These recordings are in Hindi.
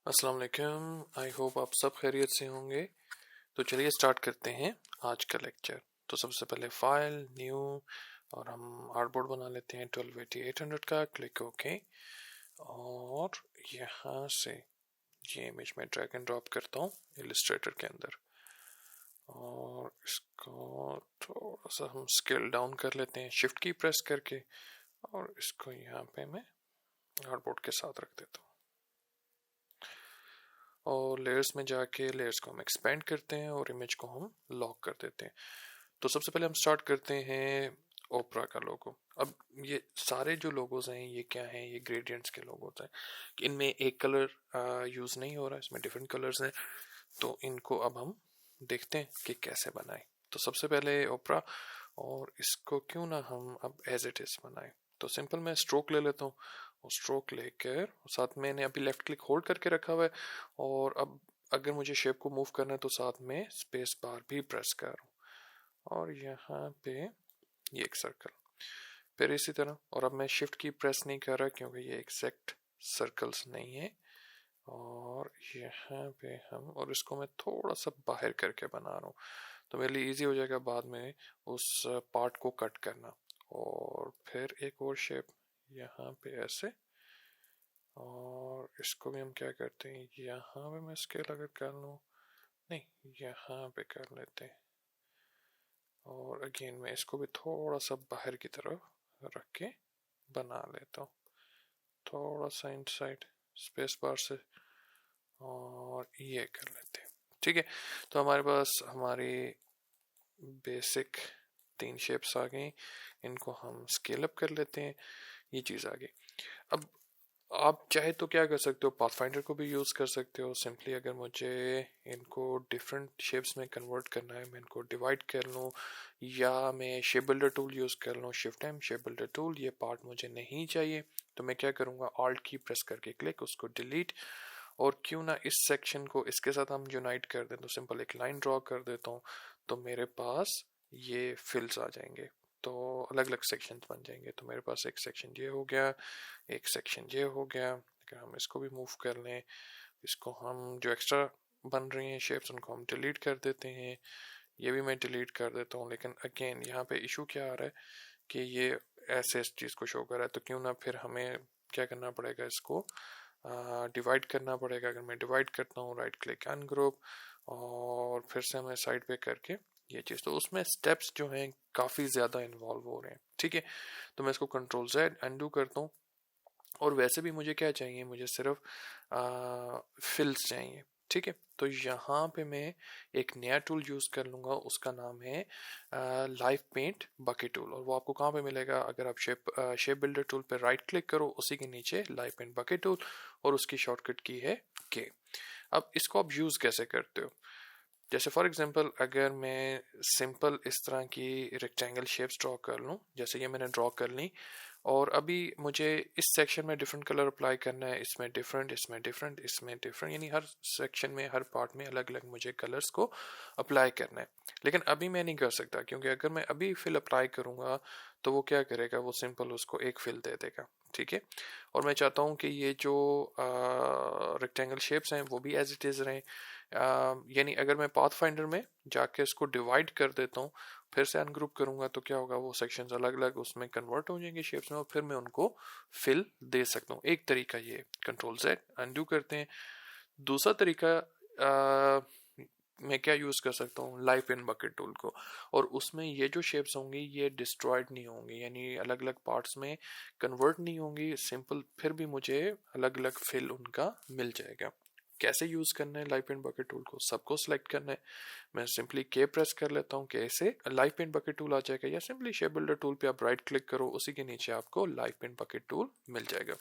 अस्सलाम वालेकुम। आई होप आप सब खैरियत से होंगे। तो चलिए स्टार्ट करते हैं आज का लेक्चर। तो सबसे पहले फाइल न्यू और हम आर्टबोर्ड बना लेते हैं 1280-800 का। क्लिक ओके और यहाँ से ये इमेज में ड्रैग एंड ड्रॉप करता हूँ इलस्ट्रेटर के अंदर और इसको थोड़ा सा हम स्केल डाउन कर लेते हैं शिफ्ट की प्रेस करके और इसको यहाँ पे मैं आर्टबोर्ड के साथ रख देता हूँ और लेयर्स में जाके लेयर्स को हम एक्सपेंड करते हैं और इमेज को हम लॉक कर देते हैं। तो सबसे पहले हम स्टार्ट करते हैं ओपरा का लोगो। अब ये सारे जो लोगोज हैं ये क्या हैं, ये ग्रेडियंट्स के लोगोज हैं। इनमें एक कलर यूज नहीं हो रहा, इसमें डिफरेंट कलर्स हैं। तो इनको अब हम देखते हैं कि कैसे बनाएं। तो सबसे पहले ओपरा और इसको क्यों ना हम अब एज इट इज बनाएं। तो सिंपल मैं स्ट्रोक ले लेता हूँ और स्ट्रोक लेकर साथ में मैंने अभी लेफ्ट क्लिक होल्ड करके रखा हुआ है और अब अगर मुझे शेप को मूव करना है तो साथ में स्पेस बार भी प्रेस करूँ और यहाँ पे ये एक सर्कल, फिर इसी तरह। और अब मैं शिफ्ट की प्रेस नहीं कर रहा क्योंकि ये एग्जैक्ट सर्कल्स नहीं है। और यहाँ पे हम और इसको मैं थोड़ा सा बाहर करके बना रहा हूँ तो मेरे लिए इजी हो जाएगा बाद में उस पार्ट को कट करना। और फिर एक और शेप यहाँ पे ऐसे और इसको भी हम क्या करते हैं, यहाँ पे मैं स्केल अगर कर लूँ, नहीं यहाँ पे कर लेते हैं और अगेन मैं इसको भी थोड़ा सा बाहर की तरफ रख के बना लेता हूँ थोड़ा सा इनसाइड स्पेस बार से और ये कर लेते हैं। ठीक है, तो हमारे पास हमारी बेसिक 3 शेप्स आ गई। इनको हम स्केल अप कर लेते हैं, ये चीज़ आ गई। अब आप चाहे तो क्या कर सकते हो, पाथफाइंडर को भी यूज़ कर सकते हो। सिंपली अगर मुझे इनको डिफरेंट शेप्स में कन्वर्ट करना है, मैं इनको डिवाइड कर लूँ या मैं शेप बिल्डर टूल यूज़ कर लूँ, shift M shape builder tool. ये पार्ट मुझे नहीं चाहिए तो मैं क्या करूँगा, ऑल्ट की प्रेस करके क्लिक, उसको डिलीट। और क्यों ना इस सेक्शन को इसके साथ हम यूनाइट कर दें, तो सिंपल एक लाइन ड्रॉ कर देता हूँ तो मेरे पास ये फिल्स आ जाएंगे। तो अलग अलग सेक्शन बन जाएंगे। तो मेरे पास एक सेक्शन ये हो गया, एक सेक्शन ये हो गया। अगर हम इसको भी मूव कर लें, इसको हम जो एक्स्ट्रा बन रही हैं शेप्स उनको हम डिलीट कर देते हैं। ये भी मैं डिलीट कर देता हूँ। लेकिन अगेन यहाँ पे इशू क्या आ रहा है कि ये ऐसे इस चीज़ को शो कर रहा है, तो क्यों ना फिर हमें क्या करना पड़ेगा, इसको डिवाइड करना पड़ेगा। अगर मैं डिवाइड करता हूँ, राइट क्लिक अनग्रुप और फिर से हमें साइड पे करके ये चीज़, तो उसमें स्टेप्स जो हैं काफ़ी ज़्यादा इन्वॉल्व हो रहे हैं। ठीक है, तो मैं इसको कंट्रोल Z अनडू करता हूँ। और वैसे भी मुझे क्या चाहिए, मुझे सिर्फ फिल्स चाहिए। ठीक है, तो यहाँ पे मैं एक नया टूल यूज़ कर लूँगा, उसका नाम है लाइव पेंट बकेट टूल। और वो आपको कहाँ पे मिलेगा, अगर आप शेप बिल्डर टूल पे राइट क्लिक करो, उसी के नीचे लाइव पेंट बकेट टूल और उसकी शॉर्टकट की है के। अब इसको आप यूज़ कैसे करते हो, जैसे फॉर एग्जांपल अगर मैं सिंपल इस तरह की रेक्टेंगल शेप्स ड्रॉ कर लूँ, जैसे ये मैंने ड्रॉ कर ली और अभी मुझे इस सेक्शन में डिफरेंट कलर अप्लाई करना है, इसमें डिफरेंट, इसमें डिफरेंट, इसमें डिफरेंट, यानी हर सेक्शन में हर पार्ट में अलग अलग मुझे कलर्स को अप्लाई करना है। लेकिन अभी मैं नहीं कर सकता क्योंकि अगर मैं अभी फिल अप्लाई करूँगा तो वो क्या करेगा, वो सिंपल उसको एक फिल दे देगा। ठीक है, और मैं चाहता हूँ कि ये जो रेक्टेंगल शेप्स हैं वो भी एज इट इज़ रहें। यानी अगर मैं पाथ फाइंडर में जाके इसको डिवाइड कर देता हूँ, फिर से अनग्रुप करूंगा तो क्या होगा, वो सेक्शंस अलग अलग उसमें कन्वर्ट हो जाएंगे शेप्स में और फिर मैं उनको फिल दे सकता हूँ। एक तरीका ये, कंट्रोल Z अनडू करते हैं। दूसरा तरीका मैं क्या यूज़ कर सकता हूँ, लाइव पेन बकेट टूल को, और उसमें ये जो शेप्स होंगी ये डिस्ट्रॉयड नहीं होंगी, यानी अलग अलग पार्ट्स में कन्वर्ट नहीं होंगी, सिंपल फिर भी मुझे अलग अलग फिल उनका मिल जाएगा। कैसे यूज़ करना है लाइव पेंट बकेट टूल को, सबको सिलेक्ट करना है। मैं सिंपली के प्रेस कर लेता हूँ, के से लाइव पेंट बकेट टूल आ जाएगा, या सिंपली शेप बिल्डर टूल पे आप राइट क्लिक करो, उसी के नीचे आपको लाइव पेंट बकेट टूल मिल जाएगा।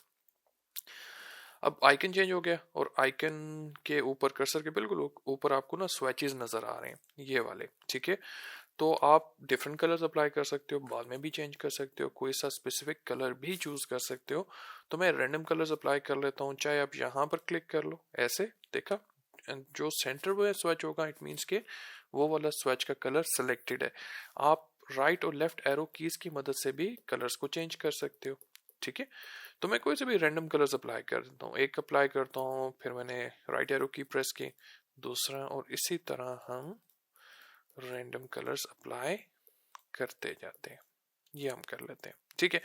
अब आइकन चेंज हो गया और आइकन के ऊपर कर्सर के बिल्कुल ऊपर आपको ना स्वेचेस नजर आ रहे हैं ये वाले। ठीक है, तो आप डिफरेंट कलर्स अप्लाई कर सकते हो, बाद में भी चेंज कर सकते हो, कोई सा स्पेसिफिक कलर भी चूज कर सकते हो। तो मैं रैंडम कलर्स अप्लाई कर लेता हूँ, चाहे आप यहाँ पर क्लिक कर लो ऐसे, देखा जो सेंटर में स्विच होगा इट मीन्स के वो वाला स्विच का कलर सिलेक्टेड है। आप राइट और लेफ्ट एरो कीज की मदद से भी कलर्स को चेंज कर सकते हो। ठीक है, तो मैं कोई से भी रैंडम कलर्स अप्लाई कर देता हूँ, एक अप्लाई करता हूँ, फिर मैंने राइट एरो की प्रेस की, दूसरा, और इसी तरह हम रैंडम कलर्स अप्लाई करते जाते हैं। ये हम कर लेते हैं, ठीक है।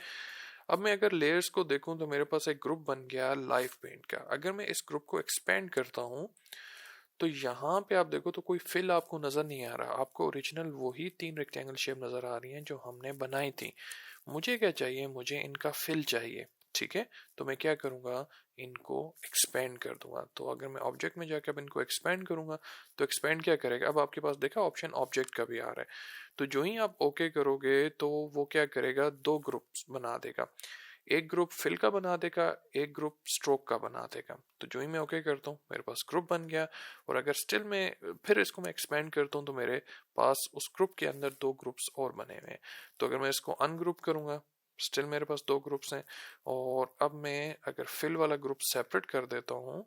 अब मैं अगर लेयर्स को देखूं तो मेरे पास एक ग्रुप बन गया लाइव पेंट का। अगर मैं इस ग्रुप को एक्सपेंड करता हूं तो यहाँ पे आप देखो तो कोई फिल आपको नजर नहीं आ रहा, आपको ओरिजिनल वही 3 रेक्टेंगल शेप नजर आ रही हैं जो हमने बनाई थी। मुझे क्या चाहिए, मुझे इनका फिल चाहिए, ठीक है। तो मैं क्या करूंगा, इनको एक्सपेंड कर दूंगा। तो अगर मैं ऑब्जेक्ट में जाकर अब इनको एक्सपेंड करूंगा तो एक्सपेंड क्या करेगा, अब आपके पास देखा ऑप्शन ऑब्जेक्ट का भी आ रहा है। तो जो ही आप ओके करोगे तो वो क्या करेगा, 2 ग्रुप्स बना देगा, एक ग्रुप फिल का बना देगा, एक ग्रुप स्ट्रोक का बना देगा। तो जो ही मैं ओके करता हूँ मेरे पास ग्रुप बन गया। और अगर स्टिल में फिर इसको मैं एक्सपेंड करता हूँ तो मेरे पास उस ग्रुप के अंदर 2 ग्रुप्स और बने हुए हैं। तो अगर मैं इसको अनग्रुप करूंगा स्टिल मेरे पास 2 ग्रुप्स हैं। और अब मैं अगर फिल वाला ग्रुप सेपरेट कर देता हूँ,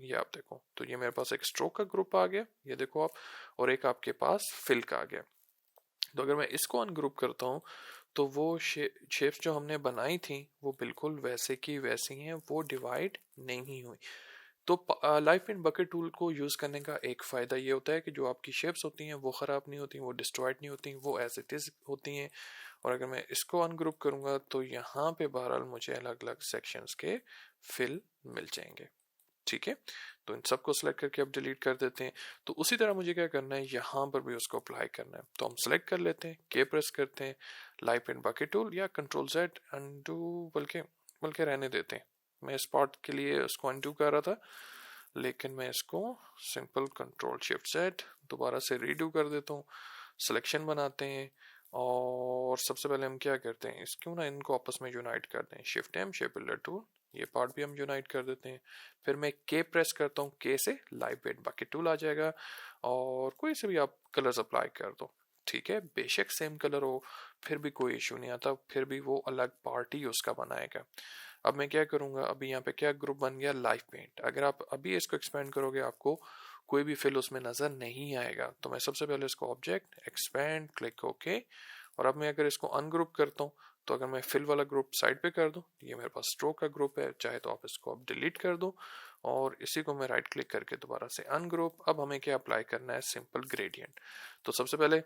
ये आप देखो तो ये मेरे पास एक स्ट्रोक का ग्रुप आ गया, ये देखो आप, और एक आपके पास फिल का आ गया। तो अगर मैं इसको अनग्रुप करता हूँ तो वो शेप्स जो हमने बनाई थी वो बिल्कुल वैसे की वैसी हैं, वो डिवाइड नहीं हुई। तो लाइव पेंट बकेट टूल को यूज करने का एक फायदा ये होता है कि जो आपकी शेप्स होती हैं वो खराब नहीं होती, वो डिस्ट्रॉयड नहीं होती, वो एज इट इज होती हैं। और अगर मैं इसको अनग्रुप करूंगा तो यहाँ पे बहरहाल मुझे अलग अलग सेक्शंस के फिल मिल जाएंगे, ठीक है। तो इन सबको सिलेक्ट करके अब डिलीट कर देते हैं। तो उसी तरह मुझे क्या करना है, यहाँ पर भी उसको अप्लाई करना है। तो हम सिलेक्ट कर लेते हैं, के प्रेस करते हैं, लाइव पेंट बकेट टूल या कंट्रोल जेड अनडू, बल्कि बल्कि रहने देते हैं। मैं इस पार्ट के लिए उसको अनडू कर रहा था, लेकिन मैं इसको सिंपल कंट्रोल शिफ्ट जेड दोबारा से रीडू कर देता हूँ। सिलेक्शन बनाते हैं और सबसे पहले हम क्या करते हैं, क्यों ना इनको आपस में यूनाइट कर दें, shift M shape builder tool, ये पार्ट भी हम यूनाइट कर देते हैं। फिर मैं के प्रेस करता हूँ, के से लाइव पेंट बकेट टूल आ जाएगा और कोई से भी आप कलर्स अप्लाई कर दो, ठीक है। बेशक सेम कलर हो फिर भी कोई इशू नहीं आता, फिर भी वो अलग पार्ट ही उसका बनाएगा। अब मैं क्या करूंगा, अभी यहाँ पे क्या ग्रुप बन गया, लाइव पेंट। अगर आप अभी इसको एक्सपेंड करोगे आपको कोई भी फिल उसमें नजर नहीं आएगा। तो मैं सबसे पहले इसको ऑब्जेक्ट एक्सपेंड क्लिक ओके। और अब मैं अगर इसको अनग्रुप करता हूँ तो अगर मैं फिल वाला ग्रुप साइड पे कर दूं, ये मेरे पास स्ट्रोक का ग्रुप है, चाहे तो आप इसको अब डिलीट कर दो और इसी को मैं राइट क्लिक करके दोबारा से अनग्रुप। अब हमें क्या अप्लाई करना है, सिंपल ग्रेडियंट। तो सबसे पहले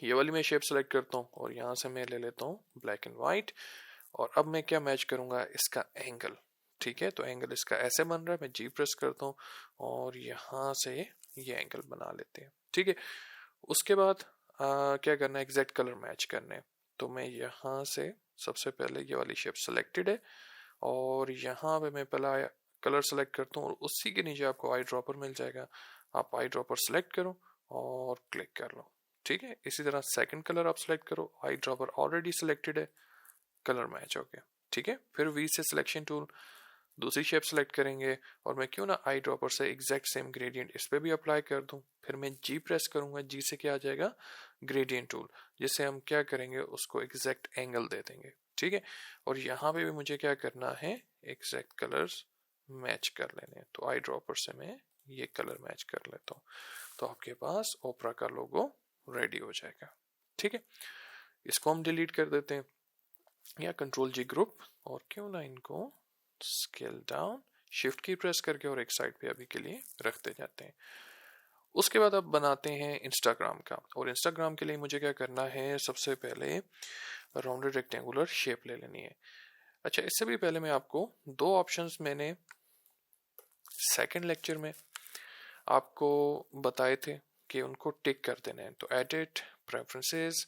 ये वाली मैं शेप सेलेक्ट करता हूँ और यहाँ से मैं ले लेता हूँ ब्लैक एंड व्हाइट। और अब मैं क्या मैच करूंगा, इसका एंगल, ठीक है। तो एंगल इसका ऐसे बन रहा है, मैं जी प्रेस करता हूँ और यहाँ से ये एंगल बना लेते हैं, ठीक है। उसके बाद क्या करना है, एग्जैक्ट कलर मैच करने हैं। तो मैं यहाँ से सबसे पहले ये वाली शेप सेलेक्टेड है और यहाँ पे मैं पहला कलर सेलेक्ट करता हूँ और उसी के नीचे आपको आई ड्रॉपर मिल जाएगा। आप आई ड्रॉपर सेलेक्ट करो और क्लिक कर लो, ठीक है। इसी तरह सेकंड कलर आप सेलेक्ट करो, आई ड्रॉपर ऑलरेडी सिलेक्टेड है, कलर मैच हो गया, ठीक है। फिर वी से सिलेक्शन टूल, दूसरी शेप सेलेक्ट करेंगे और मैं क्यों ना आई ड्रॉपर से एग्जैक्ट सेम ग्रेडियंट इस पे भी अप्लाई कर दूं। फिर मैं जी प्रेस करूंगा, जी से क्या आ जाएगा, ग्रेडियंट टूल, जिससे हम क्या करेंगे, उसको एग्जैक्ट एंगल दे देंगे, ठीक है। और यहाँ पे भी मुझे क्या करना है, एग्जैक्ट कलर्स मैच कर लेने हैं। तो आई ड्रॉपर से मैं ये कलर मैच कर लेता हूँ। तो आपके पास ओपरा का लोगो रेडी हो जाएगा, ठीक है। इसको हम डिलीट कर देते हैं या कंट्रोल जी ग्रुप, और क्यों ना इनको स्केल डाउन शिफ्ट की प्रेस करके और एक साइड पे अभी के लिए रखते जाते हैं। उसके बाद अब बनाते हैं इंस्टाग्राम का। और इंस्टाग्राम के लिए मुझे क्या करना है, सबसे पहले राउंडेड रेक्टेंगुलर शेप ले लेनी है। अच्छा, इससे भी पहले मैं आपको 2 ऑप्शंस मैंने सेकंड लेक्चर में आपको बताए थे कि उनको टिक कर देना है। तो एडिट, प्रेफरेंसेस,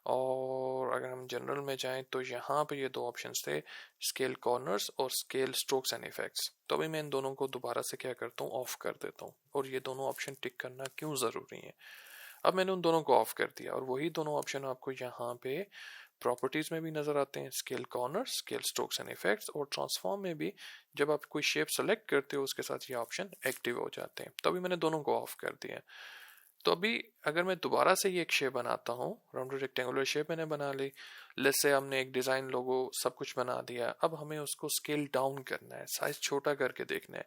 और अगर हम जनरल में जाएं तो यहाँ पे ये 2 ऑप्शंस थे, स्केल कॉर्नर्स और स्केल स्ट्रोक्स एंड इफेक्ट्स। तो अभी मैं इन दोनों को दोबारा से क्या करता हूँ, ऑफ कर देता हूँ। और ये दोनों ऑप्शन टिक करना क्यों ज़रूरी है, अब मैंने उन दोनों को ऑफ कर दिया और वही दोनों ऑप्शन आपको यहाँ पे प्रॉपर्टीज में भी नजर आते हैं, scale corner, scale strokes and effects, और ट्रांसफॉर्म में भी जब आप कोई शेप सेलेक्ट करते हो उसके साथ ये ऑप्शन एक्टिव हो जाते हैं। तो अभी मैंने दोनों को ऑफ कर दिया। तो अभी अगर मैं दोबारा से ये एक शेप बनाता हूँ, राउंडेड रेक्टेंगुलर शेप मैंने बना ली, लेट्स से हमने एक डिजाइन लोगो सब कुछ बना दिया, अब हमें उसको स्केल डाउन करना है, साइज छोटा करके देखना है।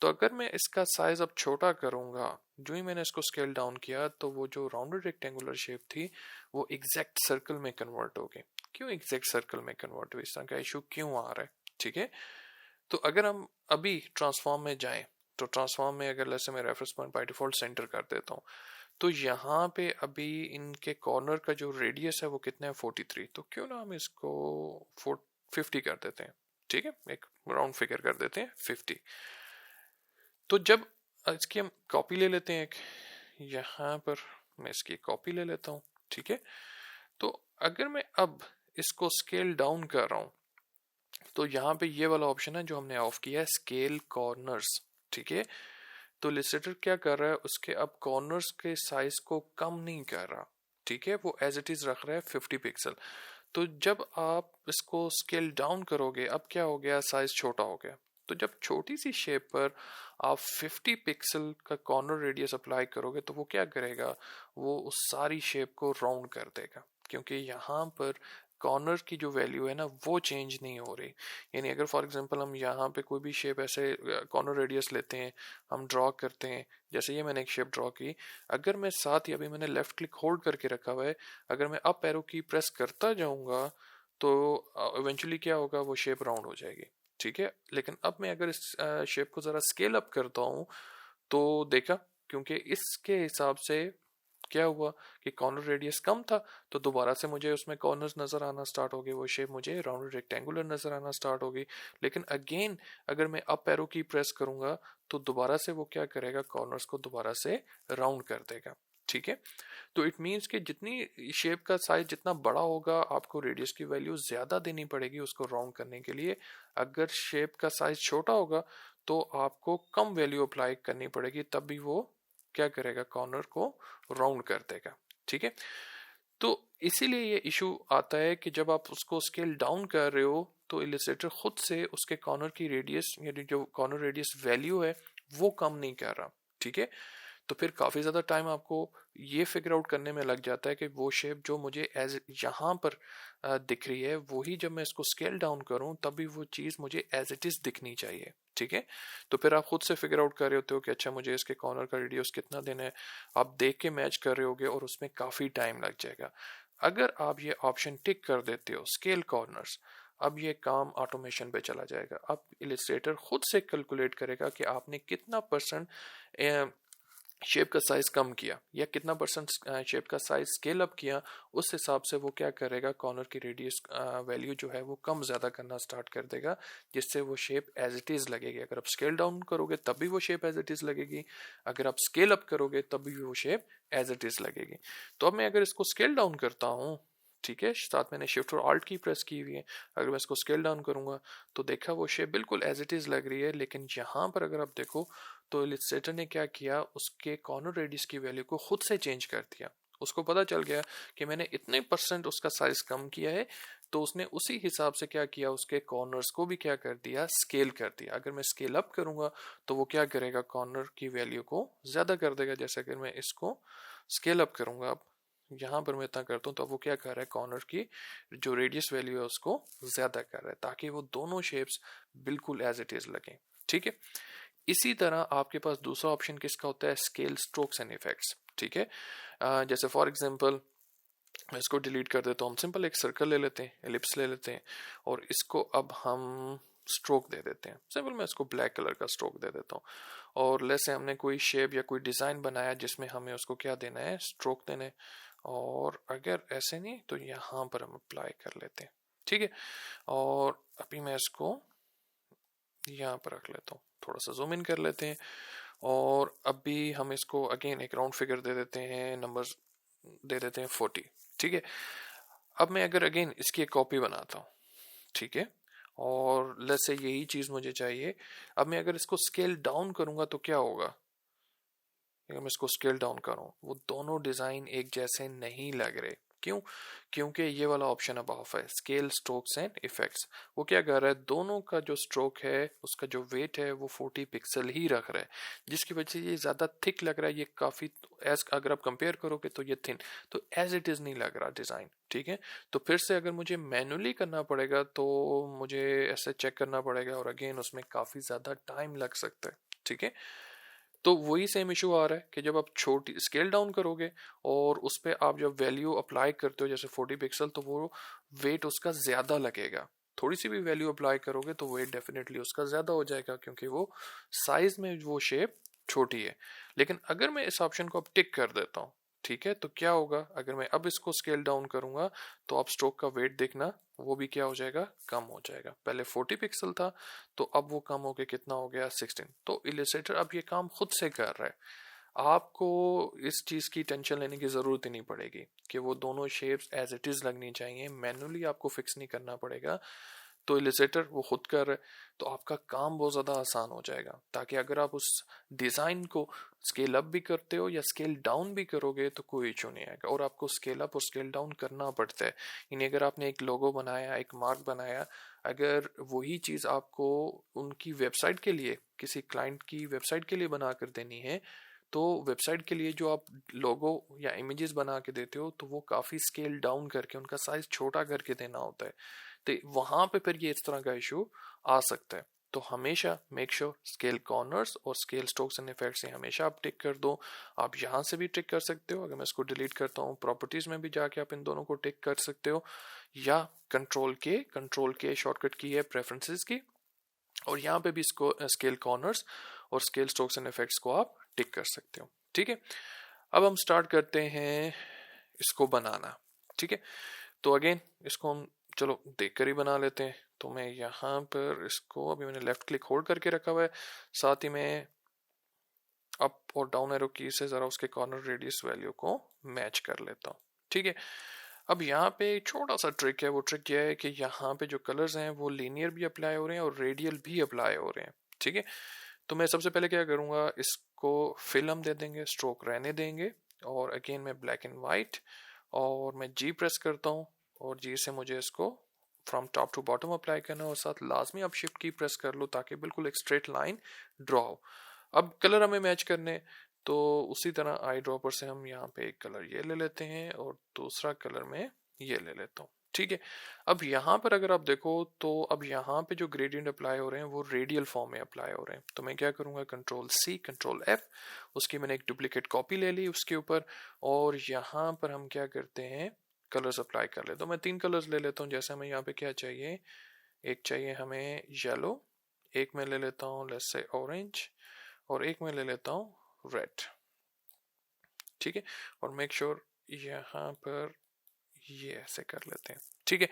तो अगर मैं इसका साइज अब छोटा करूंगा, जो ही मैंने इसको स्केल डाउन किया तो वो जो राउंडेड रेक्टेंगुलर शेप थी वो एग्जैक्ट सर्कल में कन्वर्ट हो गई। क्यों एग्जैक्ट सर्कल में कन्वर्ट हुई, इस तरह का इशू क्यों आ रहा है, ठीक है। तो अगर हम अभी ट्रांसफॉर्म में जाएं, तो ट्रांसफॉर्म में अगर जैसे मैं reference point by default centre कर देता हूँ, तो यहाँ पे अभी इनके कॉर्नर का जो रेडियस है वो कितना है 43, तो क्यों ना हम इसको 50 कर देते हैं, ठीक है, एक राउंड फिगर कर देते हैं 50। तो जब इसकी हम कॉपी ले लेते हैं एक, यहाँ पर मैं इसकी कॉपी ले लेता हूँ, ठीक है। तो अगर मैं अब इसको स्केल डाउन कर रहा हूँ, तो यहाँ पे ये वाला ऑप्शन है जो हमने ऑफ किया है, स्केल कॉर्नर्स, ठीक है। तो इलस्ट्रेटर क्या कर रहा है, उसके अब कॉर्नर्स के साइज को कम नहीं कर रहा, ठीक है, वो एज इट इज रख रहा है 50 पिक्सल। तो जब आप इसको स्केल डाउन करोगे, अब क्या हो गया, साइज छोटा हो गया। तो जब छोटी सी शेप पर आप 50 पिक्सल का कॉर्नर रेडियस अप्लाई करोगे, तो वो क्या करेगा, वो उस सारी शेप को राउंड कर देगा, क्योंकि यहाँ पर कॉर्नर की जो वैल्यू है ना वो चेंज नहीं हो रही। यानी अगर फॉर एग्जांपल हम यहाँ पे कोई भी शेप ऐसे कॉर्नर रेडियस लेते हैं, हम ड्रॉ करते हैं, जैसे ये मैंने एक शेप ड्रॉ की, अगर मैं साथ ही अभी मैंने लेफ्ट क्लिक होल्ड करके रखा हुआ है, अगर मैं अप एरो की प्रेस करता जाऊंगा तो इवेंचुअली क्या होगा, वो शेप राउंड हो जाएगी, ठीक है। लेकिन अब मैं अगर इस शेप को ज़रा स्केल अप करता हूँ, तो देखा, क्योंकि इसके हिसाब से क्या हुआ कि कॉर्नर रेडियस कम था, तो दोबारा से मुझे उसमें कॉर्नर्स नजर आना स्टार्ट हो गए, वो शेप मुझे राउंड रेक्टेंगुलर नजर आना स्टार्ट हो गई। लेकिन अगेन अगर मैं अप एरो की प्रेस करूंगा, तो दोबारा से वो क्या करेगा, कॉर्नर्स को दोबारा से राउंड कर देगा, ठीक है। तो इट मीन्स कि जितनी शेप का साइज जितना बड़ा होगा, आपको रेडियस की वैल्यू ज्यादा देनी पड़ेगी उसको राउंड करने के लिए। अगर शेप का साइज छोटा होगा, तो आपको कम वैल्यू अप्लाई करनी पड़ेगी, तब भी वो क्या करेगा, कॉर्नर को राउंड कर देगा, ठीक है। तो इसीलिए ये इशू आता है कि जब आप उसको स्केल डाउन कर रहे हो, तो इलस्ट्रेटर खुद से उसके कॉर्नर की रेडियस, यानी जो कॉर्नर रेडियस वैल्यू है वो कम नहीं कर रहा, ठीक है। तो फिर काफ़ी ज़्यादा टाइम आपको ये फिगर आउट करने में लग जाता है कि वो शेप जो मुझे एज यहाँ पर दिख रही है, वही जब मैं इसको स्केल डाउन करूँ तभी वो चीज़ मुझे एज इट इज़ दिखनी चाहिए, ठीक है। तो फिर आप खुद से फिगर आउट कर रहे होते हो कि अच्छा मुझे इसके कॉर्नर का रेडियस कितना देना है, आप देख के मैच कर रहे होगे और उसमें काफ़ी टाइम लग जाएगा। अगर आप ये ऑप्शन टिक कर देते हो स्केल कॉर्नर्स, अब ये काम ऑटोमेशन पे चला जाएगा। अब इलस्ट्रेटर खुद से कैलकुलेट करेगा कि आपने कितना परसेंट शेप का साइज कम किया या कितना परसेंट शेप का साइज स्केल अप किया, उस हिसाब से वो क्या करेगा, कॉर्नर की रेडियस वैल्यू जो है वो कम ज़्यादा करना स्टार्ट कर देगा, जिससे वो शेप एज इट इज़ लगेगी। अगर आप स्केल डाउन करोगे तब भी वो शेप एज इट इज़ लगेगी, अगर आप स्केल अप करोगे तब भी वो शेप एज इट इज़ लगेगी। तो अब मैं अगर इसको स्केल डाउन करता हूँ, ठीक है, साथ मैंने शिफ्ट और आल्ट की प्रेस की हुई है, अगर मैं इसको स्केल डाउन करूंगा तो देखा वो शेप बिल्कुल एज इट इज़ लग रही है। लेकिन यहाँ पर अगर आप देखो, तो इलस्ट्रेटर ने क्या किया, उसके कॉर्नर रेडियस की वैल्यू को खुद से चेंज कर दिया। उसको पता चल गया कि मैंने इतने परसेंट उसका साइज कम किया है, तो उसने उसी हिसाब से क्या किया, उसके कॉर्नर्स को भी क्या कर दिया, स्केल कर दिया। अगर मैं स्केल अप करूंगा तो वो क्या करेगा, कॉर्नर की वैल्यू को ज़्यादा कर देगा। जैसे अगर मैं इसको स्केल अप करूंगा, अब यहाँ पर मैं इतना करता हूँ, तो वो क्या कर रहा है, कॉर्नर की जो रेडियस वैल्यू है उसको ज़्यादा कर रहा है, ताकि वो दोनों शेप्स बिल्कुल एज इट इज़ लगें, ठीक है। इसी तरह आपके पास दूसरा ऑप्शन किसका होता है, स्केल स्ट्रोक्स एंड इफेक्ट्स, ठीक है। जैसे फॉर एग्जांपल मैं इसको डिलीट कर देता हूँ, हम सिंपल एक सर्कल ले लेते हैं, एलिप्स ले लेते हैं, और इसको अब हम स्ट्रोक दे देते हैं। सिंपल मैं इसको ब्लैक कलर का स्ट्रोक दे देता हूँ। और लेसे हमने कोई शेप या कोई डिज़ाइन बनाया जिसमें हमें उसको क्या देना है, स्ट्रोक देना है। और अगर ऐसे नहीं तो यहाँ पर हम अप्लाई कर लेते हैं, ठीक है। और अभी मैं इसको यहाँ पर रख लेता हूँ, थोड़ा सा जूम इन कर लेते हैं, और अभी हम इसको अगेन एक राउंड फिगर दे देते हैं, नंबर्स दे देते हैं 40, ठीक है। अब मैं अगर अगेन इसकी एक कॉपी बनाता हूँ, ठीक है, और लेट्स से यही चीज़ मुझे चाहिए। अब मैं अगर इसको स्केल डाउन करूँगा तो क्या होगा, अगर मैं इसको स्केल डाउन करूँ, वो दोनों डिज़ाइन एक जैसे नहीं लग रहे। क्यों? क्योंकि ये वाला ऑप्शन अब ऑफ है, स्केल स्ट्रोक्स एंड इफेक्ट्स। वो क्या कर रहा है, दोनों का जो स्ट्रोक है उसका जो वेट है वो 40 पिक्सल ही रख रहा है, जिसकी वजह से ये ज़्यादा थिक लग रहा है। ये काफ़ी एज अगर आप कंपेयर करोगे तो ये थिन, तो एज इट इज़ नहीं लग रहा डिज़ाइन, ठीक है। तो फिर से अगर मुझे मैनुअली करना पड़ेगा तो मुझे ऐसे चेक करना पड़ेगा, और अगेन उसमें काफ़ी ज़्यादा टाइम लग सकता है, ठीक है। तो वही सेम इशू आ रहा है कि जब आप छोटी स्केल डाउन करोगे और उस पर आप जब वैल्यू अप्लाई करते हो जैसे 40 पिक्सल, तो वो वेट उसका ज्यादा लगेगा। थोड़ी सी भी वैल्यू अप्लाई करोगे तो वेट डेफिनेटली उसका ज्यादा हो जाएगा, क्योंकि वो साइज में वो शेप छोटी है। लेकिन अगर मैं इस ऑप्शन को अब टिक कर देता हूँ, ठीक है, तो क्या होगा, अगर मैं अब इसको स्केल डाउन करूंगा तो अब स्ट्रोक का वेट देखना, वो भी क्या हो जाएगा, कम हो जाएगा। पहले 40 पिक्सल था, तो अब वो कम हो गया, कितना हो गया, 16। तो इलस्ट्रेटर अब ये काम खुद से कर रहा है, आपको इस चीज की टेंशन लेने की जरूरत ही नहीं पड़ेगी कि वो दोनों शेप्स एज इट इज लगनी चाहिए, मैनुअली आपको फिक्स नहीं करना पड़ेगा। तो इलस्ट्रेटर वो खुद कर रहा है, तो आपका काम बहुत ज़्यादा आसान हो जाएगा। ताकि अगर आप उस डिज़ाइन को स्केल अप भी करते हो या स्केल डाउन भी करोगे तो कोई इशू नहीं आएगा। और आपको स्केल अप और स्केल डाउन करना पड़ता है, यानी अगर आपने एक लोगो बनाया, एक मार्क बनाया, अगर वही चीज़ आपको उनकी वेबसाइट के लिए, किसी क्लाइंट की वेबसाइट के लिए बना कर देनी है, तो वेबसाइट के लिए जो आप लोगो या इमेजेस बना के देते हो, तो वो काफ़ी स्केल डाउन करके उनका साइज छोटा करके देना होता है। तो वहां पे फिर ये इस तरह का इशू आ सकता है। तो हमेशा मेक श्योर स्केल कॉर्नर्स और स्केल स्ट्रोक्स एंड इफेक्ट्स से हमेशा आप टिक कर दो। आप यहाँ से भी टिक कर सकते हो, अगर मैं इसको डिलीट करता हूँ प्रॉपर्टीज में भी जाके आप इन दोनों को टिक कर सकते हो, या कंट्रोल के शॉर्टकट की है प्रेफरेंसेस की, और यहाँ पे भी इसको स्केल कॉर्नर्स और स्केल स्ट्रोक्स एंड इफेक्ट्स को आप टिक कर सकते हो। ठीक है, अब हम स्टार्ट करते हैं इसको बनाना। ठीक है, तो अगेन इसको हम चलो देख कर ही बना लेते हैं। तो मैं यहाँ पर इसको, अभी मैंने लेफ्ट क्लिक होल्ड करके रखा हुआ है, साथ ही मैं अप और डाउन एरो की से जरा उसके कॉर्नर रेडियस वैल्यू को मैच कर लेता हूँ। ठीक है, अब यहाँ पे छोटा सा ट्रिक है, वो ट्रिक यह है कि यहाँ पे जो कलर्स हैं वो लीनियर भी अप्लाई हो रहे हैं और रेडियल भी अप्लाई हो रहे हैं। ठीक है, तो मैं सबसे पहले क्या करूँगा, इसको फिल्म दे देंगे, स्ट्रोक रहने देंगे, और अगेन मैं ब्लैक एंड वाइट, और मैं जी प्रेस करता हूँ, और जी से मुझे इसको from top to bottom apply करना है, और साथ लाजमी आप शिफ्ट की प्रेस कर लो ताकि बिल्कुल एक स्ट्रेट लाइन ड्रॉ हो। अब कलर हमें मैच करने, तो उसी तरह आई ड्रॉपर से हम यहाँ पे एक कलर ये ले लेते हैं और दूसरा कलर में ये ले लेता हूँ। ठीक है, अब यहाँ पर अगर आप देखो तो अब यहाँ पे जो ग्रेडियंट अप्लाई हो रहे हैं वो रेडियल फॉर्म में अप्लाई हो रहे हैं। तो मैं क्या करूँगा, कंट्रोल सी कंट्रोल एफ, उसकी मैंने एक डुप्लीकेट कॉपी ले ली उसके ऊपर, और यहाँ पर हम क्या करते हैं, कलर्स अप्लाई कर ले। तो मैं 3 कलर्स ले लेता हूँ। जैसे हमें यहाँ पे क्या चाहिए, एक चाहिए हमें येलो, एक मैं ले लेता हूँ लेट्स से ऑरेंज, और एक मैं ले लेता हूँ रेड। ठीक है, और मेक श्योर यहाँ पर ये ऐसे कर लेते हैं। ठीक है,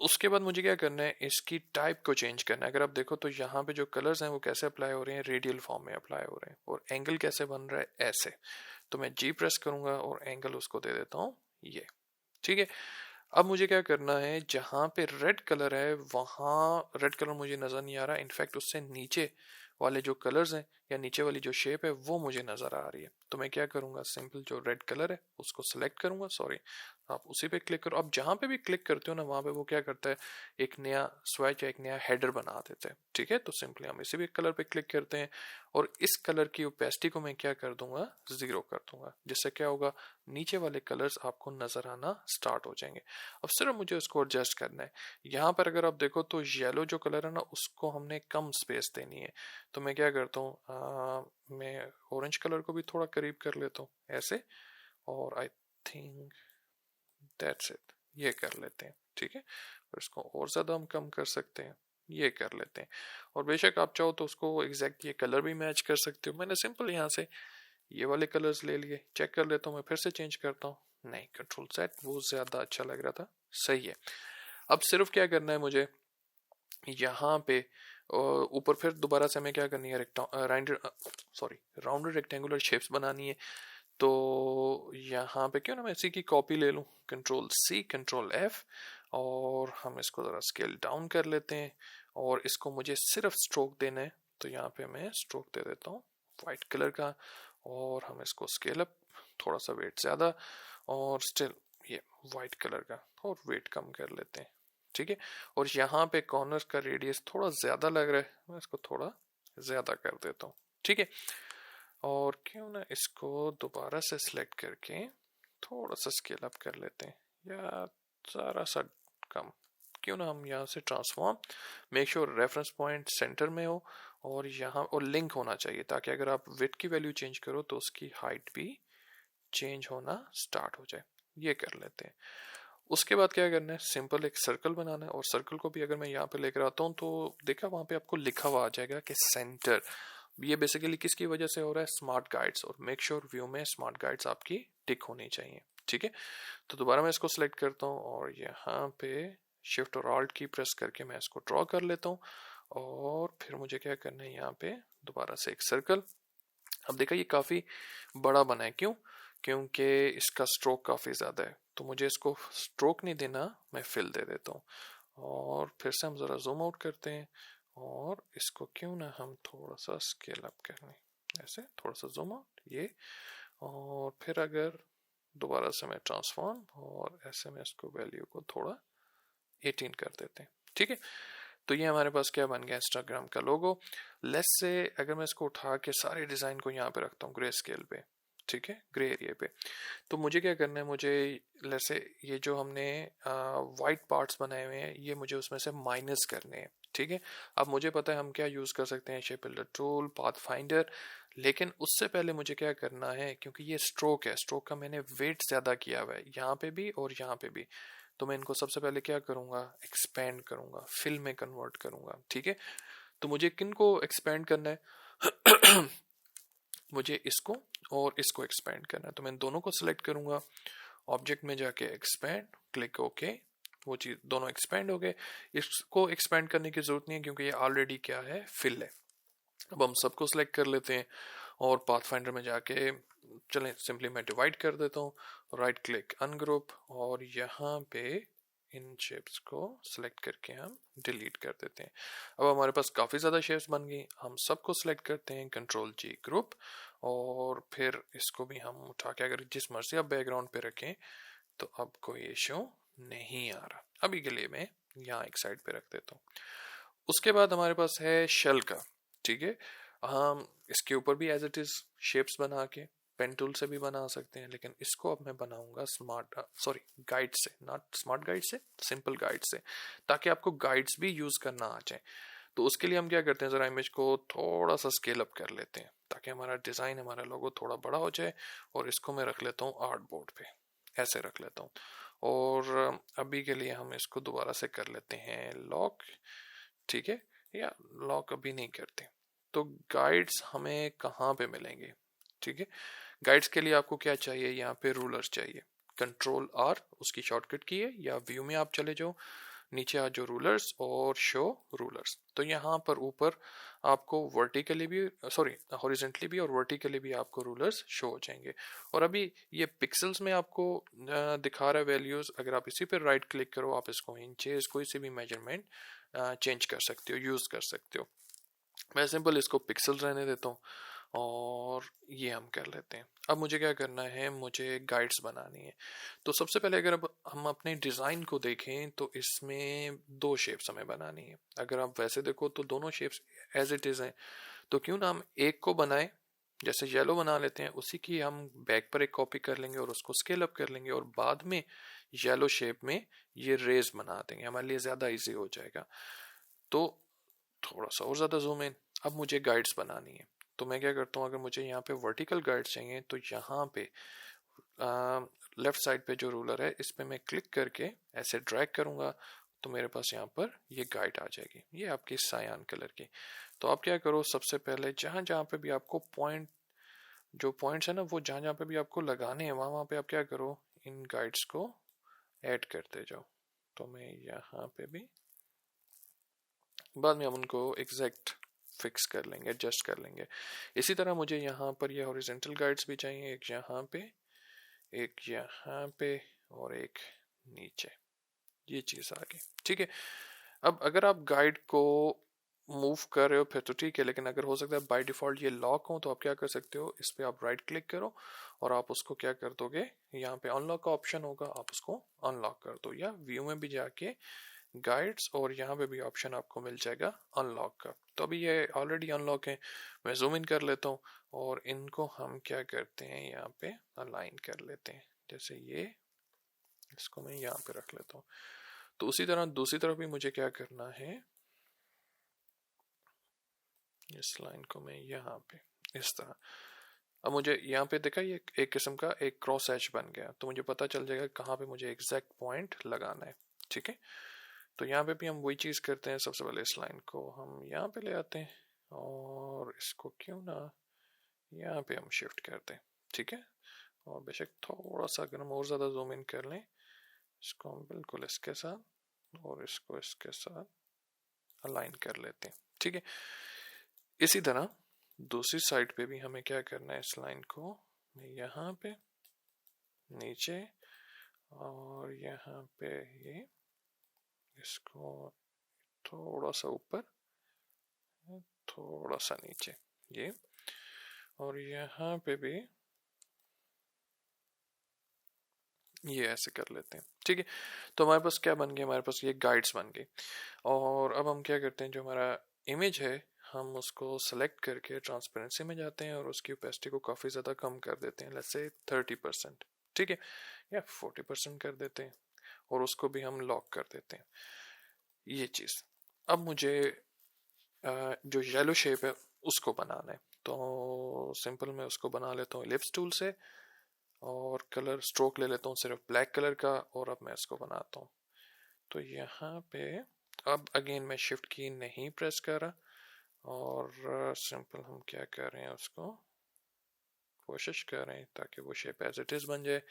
उसके बाद मुझे क्या करना है, इसकी टाइप को चेंज करना है। अगर आप देखो तो यहाँ पे जो कलर्स हैं वो कैसे अप्लाई हो रहे हैं, रेडियल फॉर्म में अप्लाई हो रहे हैं, और एंगल कैसे बन रहा है, ऐसे। तो मैं जी प्रेस करूंगा और एंगल उसको दे देता हूँ ये। ठीक है, अब मुझे क्या करना है, जहां पे रेड कलर है वहां रेड कलर मुझे नजर नहीं आ रहा, इनफैक्ट उससे नीचे वाले जो कलर्स हैं या नीचे वाली जो शेप है वो मुझे नजर आ रही है। तो मैं क्या करूंगा, सिंपल जो रेड कलर है उसको सिलेक्ट करूंगा, सॉरी आप उसी पे क्लिक करो। अब जहां पे भी क्लिक करते हो ना, वहां पे वो क्या करता है, एक नया स्वैच या एक नया हेडर बना देता है। ठीक है, तो सिंपली हम इसी भी कलर पे क्लिक करते हैं, और इस कलर की ओपेसिटी को मैं क्या कर दूंगा, 0 कर दूंगा, जिससे क्या होगा, नीचे वाले कलर्स आपको नजर आना स्टार्ट हो जाएंगे। अब सिर्फ मुझे उसको एडजस्ट करना है। यहाँ पर अगर आप देखो तो येलो जो कलर है ना, उसको हमने कम स्पेस देनी है। तो मैं क्या करता हूँ, मैं ऑरेंज कलर को भी थोड़ा करीब कर लेता हूँ ऐसे, और आई थिंक दैट्स इट, ये कर लेते हैं। ठीक है, और इसको और ज़्यादा हम कम कर सकते हैं, ये कर लेते हैं। और बेशक आप चाहो तो उसको एग्जैक्ट ये कलर भी मैच कर सकते हो। मैंने सिंपल यहाँ से ये वाले कलर्स ले लिए, चेक कर लेता हूँ, मैं फिर से चेंज करता हूँ, नहीं कंट्रोल सेट, वो ज़्यादा अच्छा लग रहा था, सही है। अब सिर्फ क्या करना है मुझे, यहाँ पे ऊपर फिर दोबारा से हमें क्या करनी है, राउंडेड रेक्टेंगुलर शेप्स बनानी है। तो यहाँ पे क्यों ना मैं इसी की कॉपी ले लूँ, कंट्रोल सी कंट्रोल एफ, और हम इसको ज़रा स्केल डाउन कर लेते हैं, और इसको मुझे सिर्फ स्ट्रोक देना है। तो यहाँ पे मैं स्ट्रोक दे देता हूँ वाइट कलर का, और हम इसको स्केल अप, थोड़ा सा वेट ज़्यादा, और स्टिल ये वाइट कलर का, और वेट कम कर लेते हैं। ठीक है, और यहाँ पे कॉर्नर का रेडियस थोड़ा ज़्यादा लग रहा है, मैं इसको थोड़ा ज़्यादा कर देता हूँ। ठीक है, और क्यों ना इसको दोबारा से सिलेक्ट करके थोड़ा सा स्केल अप कर लेते हैं, या ज़रा सा कम, क्यों ना हम यहाँ से transform make sure reference point centre में हो और यहाँ और लिंक होना चाहिए, ताकि अगर आप विड्थ की वैल्यू चेंज करो तो उसकी हाइट भी चेंज होना स्टार्ट हो जाए। ये कर लेते हैं। उसके बाद क्या करना है, सिंपल एक सर्कल बनाना है और सर्कल को भी अगर मैं यहाँ पे लेकर आता हूँ तो देखा वहां पे आपको लिखा हुआ आ जाएगा कि सेंटर। ये बेसिकली किसकी वजह से हो रहा है, स्मार्ट गाइड्स, और मेक श्योर व्यू में स्मार्ट गाइड्स आपकी टिक होनी चाहिए। ठीक है, तो दोबारा मैं इसको सिलेक्ट करता हूँ और यहाँ पे शिफ्ट और ऑल्ट की प्रेस करके मैं इसको ड्रॉ कर लेता हूँ और फिर मुझे क्या करना है, यहाँ पे दोबारा से एक सर्कल। अब देखा ये काफी बड़ा बना है, क्यों, क्योंकि इसका स्ट्रोक काफी ज्यादा है, तो मुझे इसको स्ट्रोक नहीं देना, मैं फिल दे देता हूँ। और फिर से हम जरा जूम आउट करते हैं और इसको क्यों ना हम थोड़ा सा स्केल अप कर लें, ऐसे थोड़ा सा जूम आउट ये, और फिर अगर दोबारा से मैं ट्रांसफॉर्म और ऐसे में इसको वैल्यू को थोड़ा 18 कर देते हैं। ठीक है, तो ये हमारे पास क्या बन गया, इंस्टाग्राम का लोगो। लेस से अगर मैं इसको उठा के सारे डिजाइन को यहाँ पे रखता हूँ ग्रे स्केल पे, ठीक है, ग्रे एरिया पे, तो मुझे क्या करना है, मुझे लेट्स से ये जो हमने वाइट पार्ट्स बनाए हुए हैं ये मुझे उसमें से माइनस करने हैं। ठीक है, अब मुझे पता है हम क्या यूज कर सकते हैं, shape builder tool, path finder, लेकिन उससे पहले मुझे क्या करना है, क्योंकि ये स्ट्रोक है, स्ट्रोक का मैंने वेट ज्यादा किया हुआ है यहाँ पे भी और यहाँ पे भी, तो मैं इनको सबसे पहले क्या करूंगा, एक्सपेंड करूंगा, फिल में कन्वर्ट करूंगा। ठीक है, तो मुझे किन को एक्सपेंड करना है मुझे इसको और इसको एक्सपेंड करना है, तो मैं दोनों को सिलेक्ट करूंगा, ऑब्जेक्ट में जाके एक्सपेंड, क्लिक ओके, वो चीज दोनों एक्सपेंड हो गए। इसको एक्सपेंड करने की जरूरत नहीं है क्योंकि ये ऑलरेडी क्या है, फिल है। अब हम सबको सिलेक्ट कर लेते हैं और पाथ फाइंडर में जाके चलें सिंपली मैं डिवाइड कर देता हूँ, राइट क्लिक अनग्रुप, और यहाँ पे इन शेप्स को सिलेक्ट करके हम डिलीट कर देते हैं। अब हमारे पास काफ़ी ज़्यादा शेप्स बन गई, हम सबको सिलेक्ट करते हैं, कंट्रोल जी ग्रुप, और फिर इसको भी हम उठा के अगर जिस मर्जी आप बैकग्राउंड पे रखें तो अब कोई इशू नहीं आ रहा। अभी के लिए मैं यहाँ एक साइड पे रख देता हूँ। उसके बाद हमारे पास है शेल का। ठीक है, हम इसके ऊपर भी एज इट इज शेप्स बना के पेन टूल से भी बना सकते हैं, लेकिन इसको अब मैं बनाऊंगा स्मार्ट सॉरी गाइड से, नॉट स्मार्ट गाइड से, सिंपल गाइड से, ताकि आपको गाइड्स भी यूज करना आ जाए। तो उसके लिए हम क्या करते हैं, जरा इमेज को थोड़ा सा स्केल अप कर लेते हैं ताकि हमारा डिजाइन, हमारा लोगो थोड़ा बड़ा हो जाए, और इसको मैं रख लेता हूँ आर्ट बोर्ड पे, ऐसे रख लेता हूँ। और अभी के लिए हम इसको दोबारा से कर लेते हैं लॉक। ठीक है, या लॉक अभी नहीं करते। तो गाइड्स हमें कहाँ पे मिलेंगे, ठीक है, गाइड्स के लिए आपको क्या चाहिए, यहाँ पे रूलर्स चाहिए, कंट्रोल आर उसकी शॉर्टकट की है, या व्यू में आप चले जाओ, नीचे आ जाओ रूलर्स और शो रूलर्स। तो यहाँ पर ऊपर आपको वर्टिकली भी सॉरी हॉरिजेंटली भी और वर्टिकली भी आपको रूलर्स शो हो जाएंगे। और अभी ये पिक्सल्स में आपको दिखा रहा है वैल्यूज, अगर आप इसी पर राइट क्लिक करो आप इसको इंचेस कोई सी भी मेजरमेंट चेंज कर सकते हो, यूज कर सकते हो। मैं सिंपल इसको पिक्सल रहने देता हूँ और ये हम कर लेते हैं। अब मुझे क्या करना है, मुझे गाइड्स बनानी है। तो सबसे पहले अगर अब हम अपने डिज़ाइन को देखें तो इसमें दो शेप्स हमें बनानी है। अगर आप वैसे देखो तो दोनों शेप्स एज इट इज़ हैं, तो क्यों ना हम एक को बनाए, जैसे येलो बना लेते हैं, उसी की हम बैक पर एक कॉपी कर लेंगे और उसको स्केल अप कर लेंगे और बाद में येलो शेप में ये रेज बना देंगे, हमारे लिए ज़्यादा ईजी हो जाएगा। तो थोड़ा सा और ज़्यादा जूम इन, अब मुझे गाइड्स बनानी है। तो मैं क्या करता हूँ, अगर मुझे यहाँ पे वर्टिकल गाइड्स चाहिए तो यहाँ पे लेफ्ट साइड पे जो रूलर है इस पे मैं क्लिक करके ऐसे ड्रैग करूँगा, तो मेरे पास यहाँ पर ये गाइड आ जाएगी, ये आपकी सायान कलर की। तो आप क्या करो, सबसे पहले जहाँ जहाँ पे भी आपको पॉइंट, जो पॉइंट्स है ना, वो जहाँ जहाँ पे भी आपको लगाने हैं वहाँ वहाँ पे आप क्या करो, इन गाइड्स को ऐड करते जाओ। तो मैं यहाँ पे भी बाद में हम उनको एग्जैक्ट फिक्स कर लेंगे, एडजस्ट कर लेंगे। इसी तरह मुझे यहाँ पर ये हॉरिजेंटल गाइड्स भी चाहिए, एक यहाँ पे, एक यहाँ पे और एक नीचे, ये चीज़ आ गई। ठीक है, अब अगर आप गाइड को मूव कर रहे हो फिर तो ठीक है, लेकिन अगर हो सकता है बाय डिफॉल्ट ये लॉक हो तो आप क्या कर सकते हो, इस पे आप राइट क्लिक करो और आप उसको क्या कर दोगे, यहाँ पे अनलॉक का ऑप्शन होगा, आप उसको अनलॉक कर दो, या व्यू में भी जाके गाइड्स और यहाँ पे भी ऑप्शन आपको मिल जाएगा अनलॉक का। तो अभी ये ऑलरेडी अनलॉक है, मैं जूम इन कर लेता हूँ और इनको हम क्या करते हैं, यहाँ पे अलाइन कर लेते हैं, जैसे ये, इसको मैं यहाँ पे रख लेता हूँ। तो उसी तरह दूसरी तरफ भी मुझे क्या करना है, इस लाइन को मैं यहाँ पे इस तरह, अब मुझे यहाँ पे देखा ये एक किस्म का एक क्रॉस एच बन गया, तो मुझे पता चल जाएगा कहाँ पे मुझे एग्जैक्ट पॉइंट लगाना है। ठीक है, तो यहाँ पे भी हम वही चीज़ करते हैं। सबसे पहले इस लाइन को हम यहाँ पे ले आते हैं और इसको क्यों ना यहाँ पे हम शिफ्ट करते हैं। ठीक है, और बेशक थोड़ा सा अगर हम और ज़्यादा जूम इन कर लें, इसको हम बिल्कुल इसके साथ और इसको इसके साथ अलाइन कर लेते हैं। ठीक है, इसी तरह दूसरी साइड पे भी हमें क्या करना है, इस लाइन को यहाँ पे नीचे और यहाँ पे ये इसको थोड़ा सा ऊपर थोड़ा सा नीचे ये, और यहाँ पे भी ये ऐसे कर लेते हैं। ठीक है, तो हमारे पास क्या बन गया, हमारे पास ये गाइड्स बन गई। और अब हम क्या करते हैं, जो हमारा इमेज है हम उसको सेलेक्ट करके ट्रांसपेरेंसी में जाते हैं और उसकी ओपेसिटी को काफ़ी ज़्यादा कम कर देते हैं, लेट्स से 30%। ठीक है, या 40% कर देते हैं और उसको भी हम लॉक कर देते हैं, ये चीज़। अब मुझे जो येलो शेप है उसको बनाना है, तो सिंपल मैं उसको बना लेता हूँ एलिप्स टूल से और कलर स्ट्रोक ले लेता हूँ सिर्फ ब्लैक कलर का, और अब मैं इसको बनाता हूँ। तो यहाँ पे अब अगेन मैं शिफ्ट की नहीं प्रेस कर रहा और सिंपल हम क्या कर रहे हैं, उसको कोशिश कर रहे हैं ताकि वो शेप एज इट इज़ बन जाए।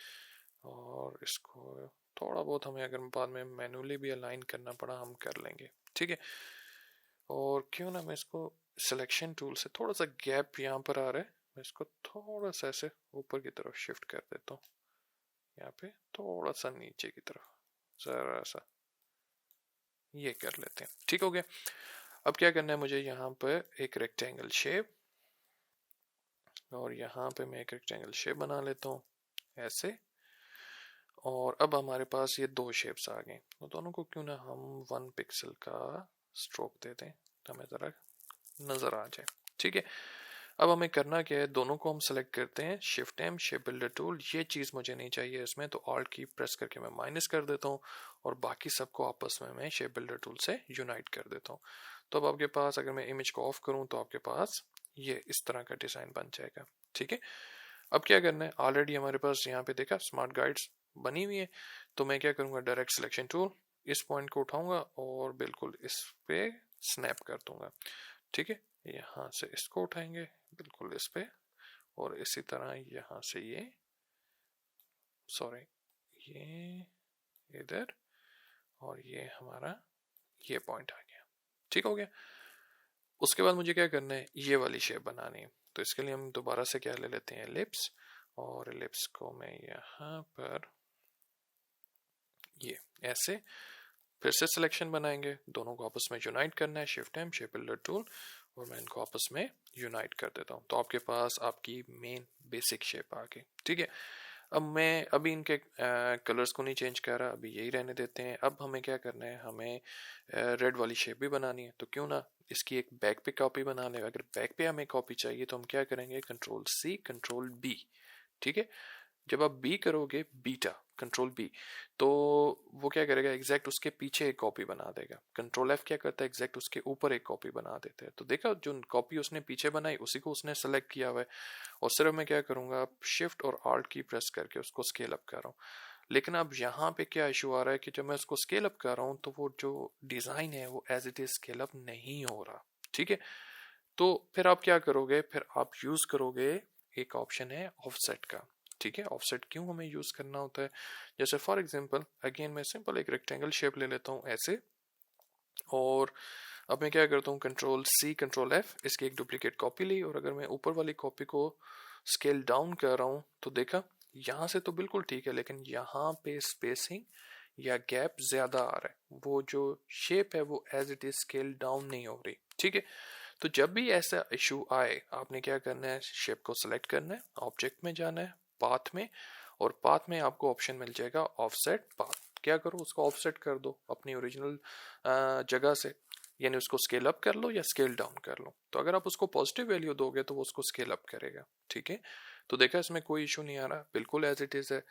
और इसको थोड़ा बहुत हमें अगर बाद में मैनुअली भी अलाइन करना पड़ा हम कर लेंगे। ठीक है, और क्यों ना मैं इसको सिलेक्शन टूल से थोड़ा सा गैप यहाँ पर आ रहा है, मैं इसको थोड़ा सा ऐसे ऊपर की तरफ शिफ्ट कर देता हूँ, यहाँ पे थोड़ा सा नीचे की तरफ जरा सा ये कर लेते हैं। ठीक हो गया। अब क्या करना है मुझे, यहाँ पर एक रेक्टेंगल शेप, और यहाँ पे मैं एक रेक्टेंगल शेप बना लेता हूँ ऐसे। और अब हमारे पास ये दो शेप्स आ गए, तो दोनों को क्यों ना हम 1 पिक्सल का स्ट्रोक दे दें तो हमें ज़रा नज़र आ जाए। ठीक है, अब हमें करना क्या है, दोनों को हम सेलेक्ट करते हैं, shift M shape builder tool, ये चीज़ मुझे नहीं चाहिए इसमें, तो ऑल्ट की प्रेस करके मैं माइनस कर देता हूँ और बाकी सबको आपस में मैं शेप बिल्डर टूल से यूनाइट कर देता हूँ। तो अब आपके पास अगर मैं इमेज को ऑफ करूँ तो आपके पास ये इस तरह का डिज़ाइन बन जाएगा। ठीक है, अब क्या करना है, ऑलरेडी हमारे पास यहाँ पे देखा स्मार्ट गाइड्स बनी हुई है, तो मैं क्या करूँगा, डायरेक्ट सिलेक्शन टूल, इस पॉइंट को उठाऊंगा और बिल्कुल इस पे स्नैप कर दूंगा। ठीक है, यहाँ से इसको उठाएंगे बिल्कुल इस पे, और इसी तरह यहाँ से ये सॉरी ये इधर, और ये हमारा ये पॉइंट आ गया। ठीक हो गया। उसके बाद मुझे क्या करना है, ये वाली शेप बनानी है, तो इसके लिए हम दोबारा से क्या ले लेते हैं, एलिप्स, और एलिप्स को मैं यहाँ पर ये ऐसे फिर से सिलेक्शन बनाएंगे, दोनों को आपस में यूनाइट करना है, shift M shape builder tool, और मैं इनको आपस में यूनाइट कर देता हूँ, तो आपके पास आपकी मेन बेसिक शेप आ गई। ठीक है, अब मैं अभी इनके कलर्स को नहीं चेंज कर रहा, अभी यही रहने देते हैं। अब हमें क्या करना है, हमें रेड वाली शेप भी बनानी है, तो क्यों ना इसकी एक बैक पे कॉपी बना ले। अगर बैक पे हमें कॉपी चाहिए तो हम क्या करेंगे, कंट्रोल सी कंट्रोल बी। ठीक है, जब आप बी करोगे, बीटा कंट्रोल बी, तो वो क्या करेगा, एग्जैक्ट उसके पीछे एक कॉपी बना देगा। कंट्रोल एफ क्या करता है, एग्जैक्ट उसके ऊपर एक कॉपी बना देता है। तो देखा, जो कॉपी उसने पीछे बनाई उसी को उसने सेलेक्ट किया हुआ है, और सिर्फ मैं क्या करूंगा, शिफ्ट और आल्ट की प्रेस करके उसको स्केल अप कर रहा हूँ। लेकिन अब यहाँ पे क्या इशू आ रहा है कि जब मैं उसको स्केल अप कर रहा हूँ तो वो जो डिजाइन है वो as it is scale up नहीं हो रहा। ठीक है, तो फिर आप क्या करोगे, फिर आप यूज करोगे एक ऑप्शन है ऑफसेट का। ठीक है, ऑफसेट क्यों हमें यूज करना होता है, जैसे फॉर एग्जांपल अगेन मैं सिंपल एक रेक्टेंगल शेप ले लेता हूँ ऐसे, और अब मैं क्या करता हूँ, कंट्रोल सी कंट्रोल एफ, इसकी एक डुप्लीकेट कॉपी ली, और अगर मैं ऊपर वाली कॉपी को स्केल डाउन कर रहा हूँ तो देखा यहाँ से तो बिल्कुल ठीक है, लेकिन यहाँ पे स्पेसिंग या गैप ज्यादा आ रहा है, वो जो शेप है वो as it is scale down नहीं हो रही। ठीक है, तो जब भी ऐसा इशू आए आपने क्या करना है, शेप को सिलेक्ट करना है, ऑब्जेक्ट में जाना है, पाथ में, और पाथ में आपको ऑप्शन मिल जाएगा ऑफसेट पाथ। क्या करो, उसको ऑफसेट कर दो अपनी ओरिजिनल जगह से, यानी उसको स्केल अप कर लो या स्केल डाउन कर लो। तो अगर आप उसको पॉजिटिव वैल्यू दोगे तो वो उसको स्केल अप करेगा। ठीक है, तो देखा इसमें कोई इशू नहीं आ रहा, बिल्कुल एज इट इज है,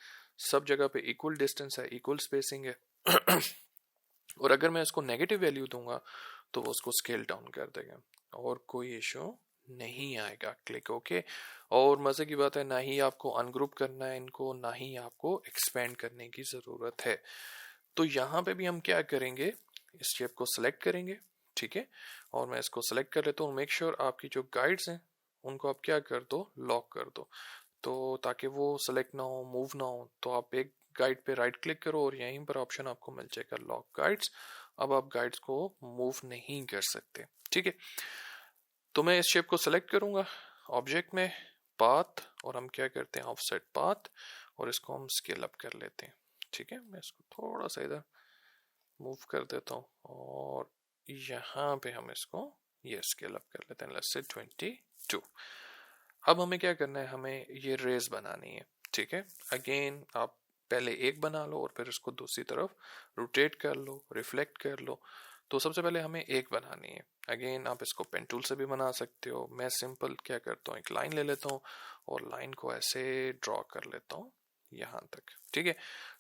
सब जगह पे इक्वल डिस्टेंस है, इक्वल स्पेसिंग है। और अगर मैं इसको नेगेटिव वैल्यू दूंगा तो वो उसको स्केल डाउन कर देगा और कोई इशू नहीं आएगा। Click okay. और मजे की बात है, ना ही आपको अनग्रुप करना है इनको, ना ही आपको एक्सपेंड करने की जरूरत है। तो यहाँ पे भी हम क्या करेंगे, इस शेप को सिलेक्ट करेंगे, ठीक है। और मैं इसको सिलेक्ट कर लेता हूँ। मेक श्योर आपकी जो गाइड्स हैं उनको आप क्या कर दो, लॉक कर दो, तो ताकि वो सेलेक्ट ना हो, मूव ना हो। तो आप एक गाइड पे राइट क्लिक करो और यहीं पर ऑप्शन आपको मिल जाएगा लॉक गाइड्स। अब आप गाइड्स को मूव नहीं कर सकते, ठीक है। तो मैं इस शेप को सेलेक्ट करूंगा ऑब्जेक्ट में, पाथ, और हम क्या करते हैं ऑफसेट पाथ, और इसको हम स्केल अप कर लेते हैं, ठीक है। मैं इसको थोड़ा सा इधर मूव कर देता हूँ और यहाँ पे हम इसको ये स्केल अप कर लेते हैं, लेट्स से 22। अब हमें क्या करना है, हमें ये रेस बनानी है, ठीक है। अगेन आप पहले एक बना लो और फिर इसको दूसरी तरफ रोटेट कर लो, रिफ्लेक्ट कर लो। तो सबसे पहले हमें एक बनानी है। अगेन आप इसको पेन टूल से भी बना सकते हो। मैं सिंपल क्या करता हूँ, एक लाइन ले लेता हूँ और लाइन को ऐसे ड्रॉ कर लेता हूँ यहाँ तक, ठीक है।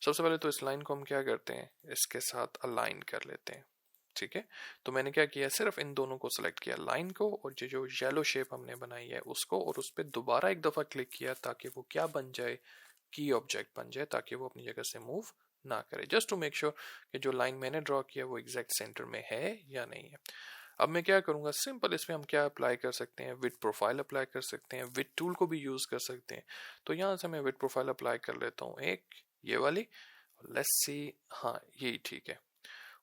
सबसे पहले तो इस लाइन को हम क्या करते हैं, इसके साथ अलाइन कर लेते हैं, ठीक है। तो मैंने क्या किया, सिर्फ इन दोनों को सिलेक्ट किया, लाइन को और ये जो येलो शेप हमने बनाई है उसको, और उस पर दोबारा एक दफा क्लिक किया ताकि वो क्या बन जाए, की ऑब्जेक्ट बन जाए, ताकि वो अपनी जगह से मूव ना करे, जस्ट टू मेक श्योर कि जो लाइन मैंने ड्रॉ किया वो एग्जैक्ट सेंटर में है या नहीं है। अब मैं क्या करूंगा, सिंपल इसमें हम क्या अप्लाई कर सकते हैं, विद प्रोफाइल अप्लाई कर सकते हैं, विद टूल को भी यूज कर सकते हैं। तो यहां से मैं विद प्रोफाइल अप्लाई कर लेता हूँ एक, ये वाली, लेट्स सी, हाँ यही ठीक है।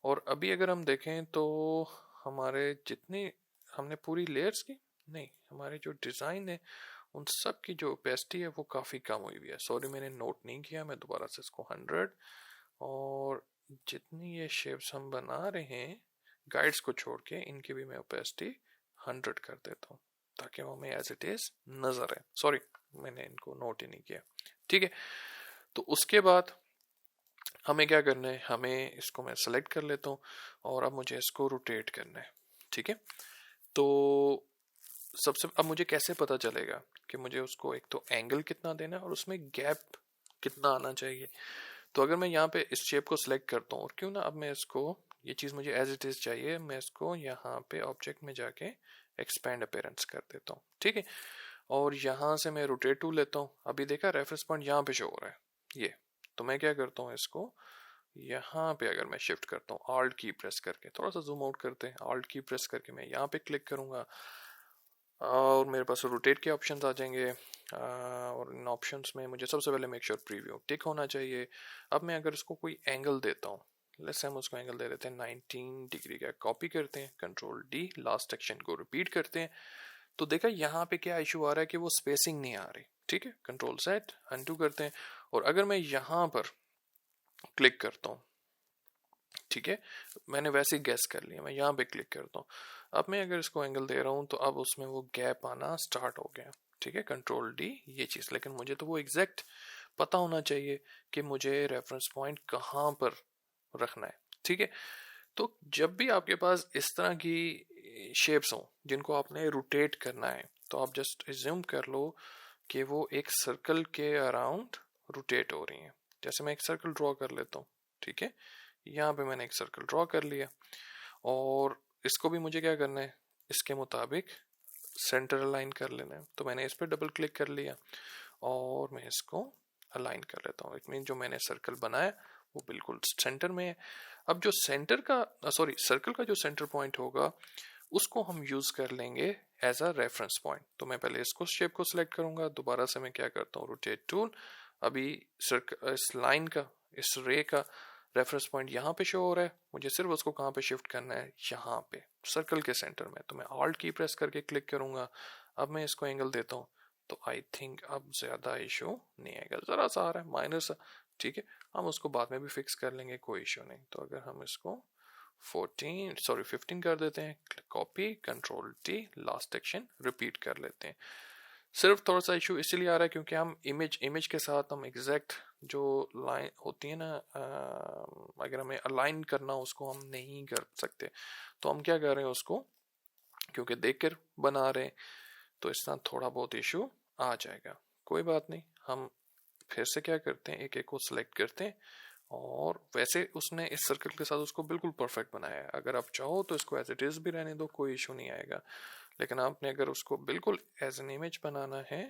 और अभी अगर हम देखें तो हमारे जितनी हमने पूरी लेयर्स की, नहीं, हमारे जो डिजाइन है उन सब की जो ओपेसिटी है वो काफी कम हुई हुई है। सॉरी मैंने नोट नहीं किया, मैं दोबारा से इसको 100, और जितनी ये शेप्स हम बना रहे हैं गाइड्स को छोड़ के, इनकी भी मैं ओपेसिटी 100 कर देता हूँ ताकि वो हमें एज इट इज नजर है। सॉरी मैंने इनको नोट ही नहीं किया, ठीक है। तो उसके बाद हमें क्या करना है, हमें इसको मैं सेलेक्ट कर लेता हूँ और अब मुझे इसको रोटेट करना है, ठीक है। तो सबसे अब मुझे कैसे पता चलेगा कि मुझे उसको एक तो एंगल कितना देना है और उसमें गैप कितना आना चाहिए। तो अगर मैं यहाँ पे इस शेप को सिलेक्ट करता हूँ, और क्यों ना अब मैं इसको, ये चीज़ मुझे एज इट इज चाहिए, मैं इसको यहाँ पे ऑब्जेक्ट में जाके एक्सपैंड अपीयरेंस कर देता हूँ, ठीक है। और यहाँ से मैं रोटेट टूल लेता हूँ। अभी देखा रेफरेंस पॉइंट यहाँ पे शो हो रहा है ये, तो मैं क्या करता हूँ, इसको यहाँ पे अगर मैं शिफ्ट करता हूँ ऑल्ट की प्रेस करके, थोड़ा सा जूम आउट करते हैं, ऑल्ट की प्रेस करके मैं यहाँ पे क्लिक करूंगा और मेरे पास रोटेट के ऑप्शंस आ जाएंगे। और इन ऑप्शंस में मुझे सबसे पहले मेक श्योर प्रीव्यू टिक होना चाहिए। अब मैं अगर इसको कोई एंगल देता हूँ, लेट्स से हम उसको एंगल दे देते हैं 19 डिग्री का, कॉपी करते हैं, कंट्रोल डी, लास्ट सेक्शन को रिपीट करते हैं। तो देखा यहाँ पे क्या इशू आ रहा है कि वो स्पेसिंग नहीं आ रही, ठीक है। कंट्रोल सेट अनडू करते हैं, और अगर मैं यहाँ पर क्लिक करता हूँ, ठीक है, मैंने वैसे ही गैस कर लिया, मैं यहाँ पे क्लिक करता हूँ। अब मैं अगर इसको एंगल दे रहा हूँ तो अब उसमें वो गैप आना स्टार्ट हो गया, ठीक है, कंट्रोल डी ये चीज़। लेकिन मुझे तो वो एग्जैक्ट पता होना चाहिए कि मुझे रेफरेंस पॉइंट कहाँ पर रखना है, ठीक है। तो जब भी आपके पास इस तरह की शेप्स हों जिनको आपने रोटेट करना है, तो आप जस्ट एज्यूम कर लो कि वो एक सर्कल के अराउंड रोटेट हो रही हैं। जैसे मैं एक सर्कल ड्रॉ कर लेता हूँ, ठीक है, यहाँ पे मैंने एक सर्कल ड्रॉ कर लिया, और इसको भी मुझे क्या करना है, इसके मुताबिक सेंटर अलाइन कर लेना है। तो मैंने इस पर डबल क्लिक कर लिया और मैं इसको अलाइन कर लेता हूँ। इट मीन जो मैंने सर्कल बनाया वो बिल्कुल सेंटर में है। अब जो सेंटर का, सॉरी, सर्कल का जो सेंटर पॉइंट होगा उसको हम यूज कर लेंगे एज अ रेफरेंस पॉइंट। तो मैं पहले इसको शेप को सिलेक्ट करूंगा, दोबारा से मैं क्या करता हूँ, रोटेट टूल। अभी इस लाइन का, इस रे का रेफरेंस पॉइंट यहाँ पे शो हो रहा है, मुझे सिर्फ उसको कहाँ पे शिफ्ट करना है, यहाँ पे सर्कल के सेंटर में। तो मैं ऑल्ट की प्रेस करके क्लिक करूंगा। अब मैं इसको एंगल देता हूँ तो आई थिंक अब ज्यादा इशू नहीं आएगा, जरा सा आ रहा है माइनर सा, ठीक है, हम उसको बाद में भी फिक्स कर लेंगे, कोई इशू नहीं। तो अगर हम इसको 15 कर देते हैं, copy, control T, last section repeat कर लेते हैं। सिर्फ थोड़ा सा इशू इसीलिए आ रहा है क्योंकि हम इमेज के साथ हम एग्जैक्ट जो लाइन होती है ना, अगर हमें अलाइन करना उसको हम नहीं कर सकते। तो हम क्या कर रहे हैं उसको, क्योंकि देखकर बना रहे हैं, तो इस तरह थोड़ा बहुत इशू आ जाएगा। कोई बात नहीं, हम फिर से क्या करते हैं, एक एक को सिलेक्ट करते हैं और वैसे उसने इस सर्कल के साथ उसको बिल्कुल परफेक्ट बनाया है। अगर आप चाहो तो इसको एज इट इज भी रहने दो, कोई इशू नहीं आएगा। लेकिन आपने अगर उसको बिल्कुल एज एन इमेज बनाना है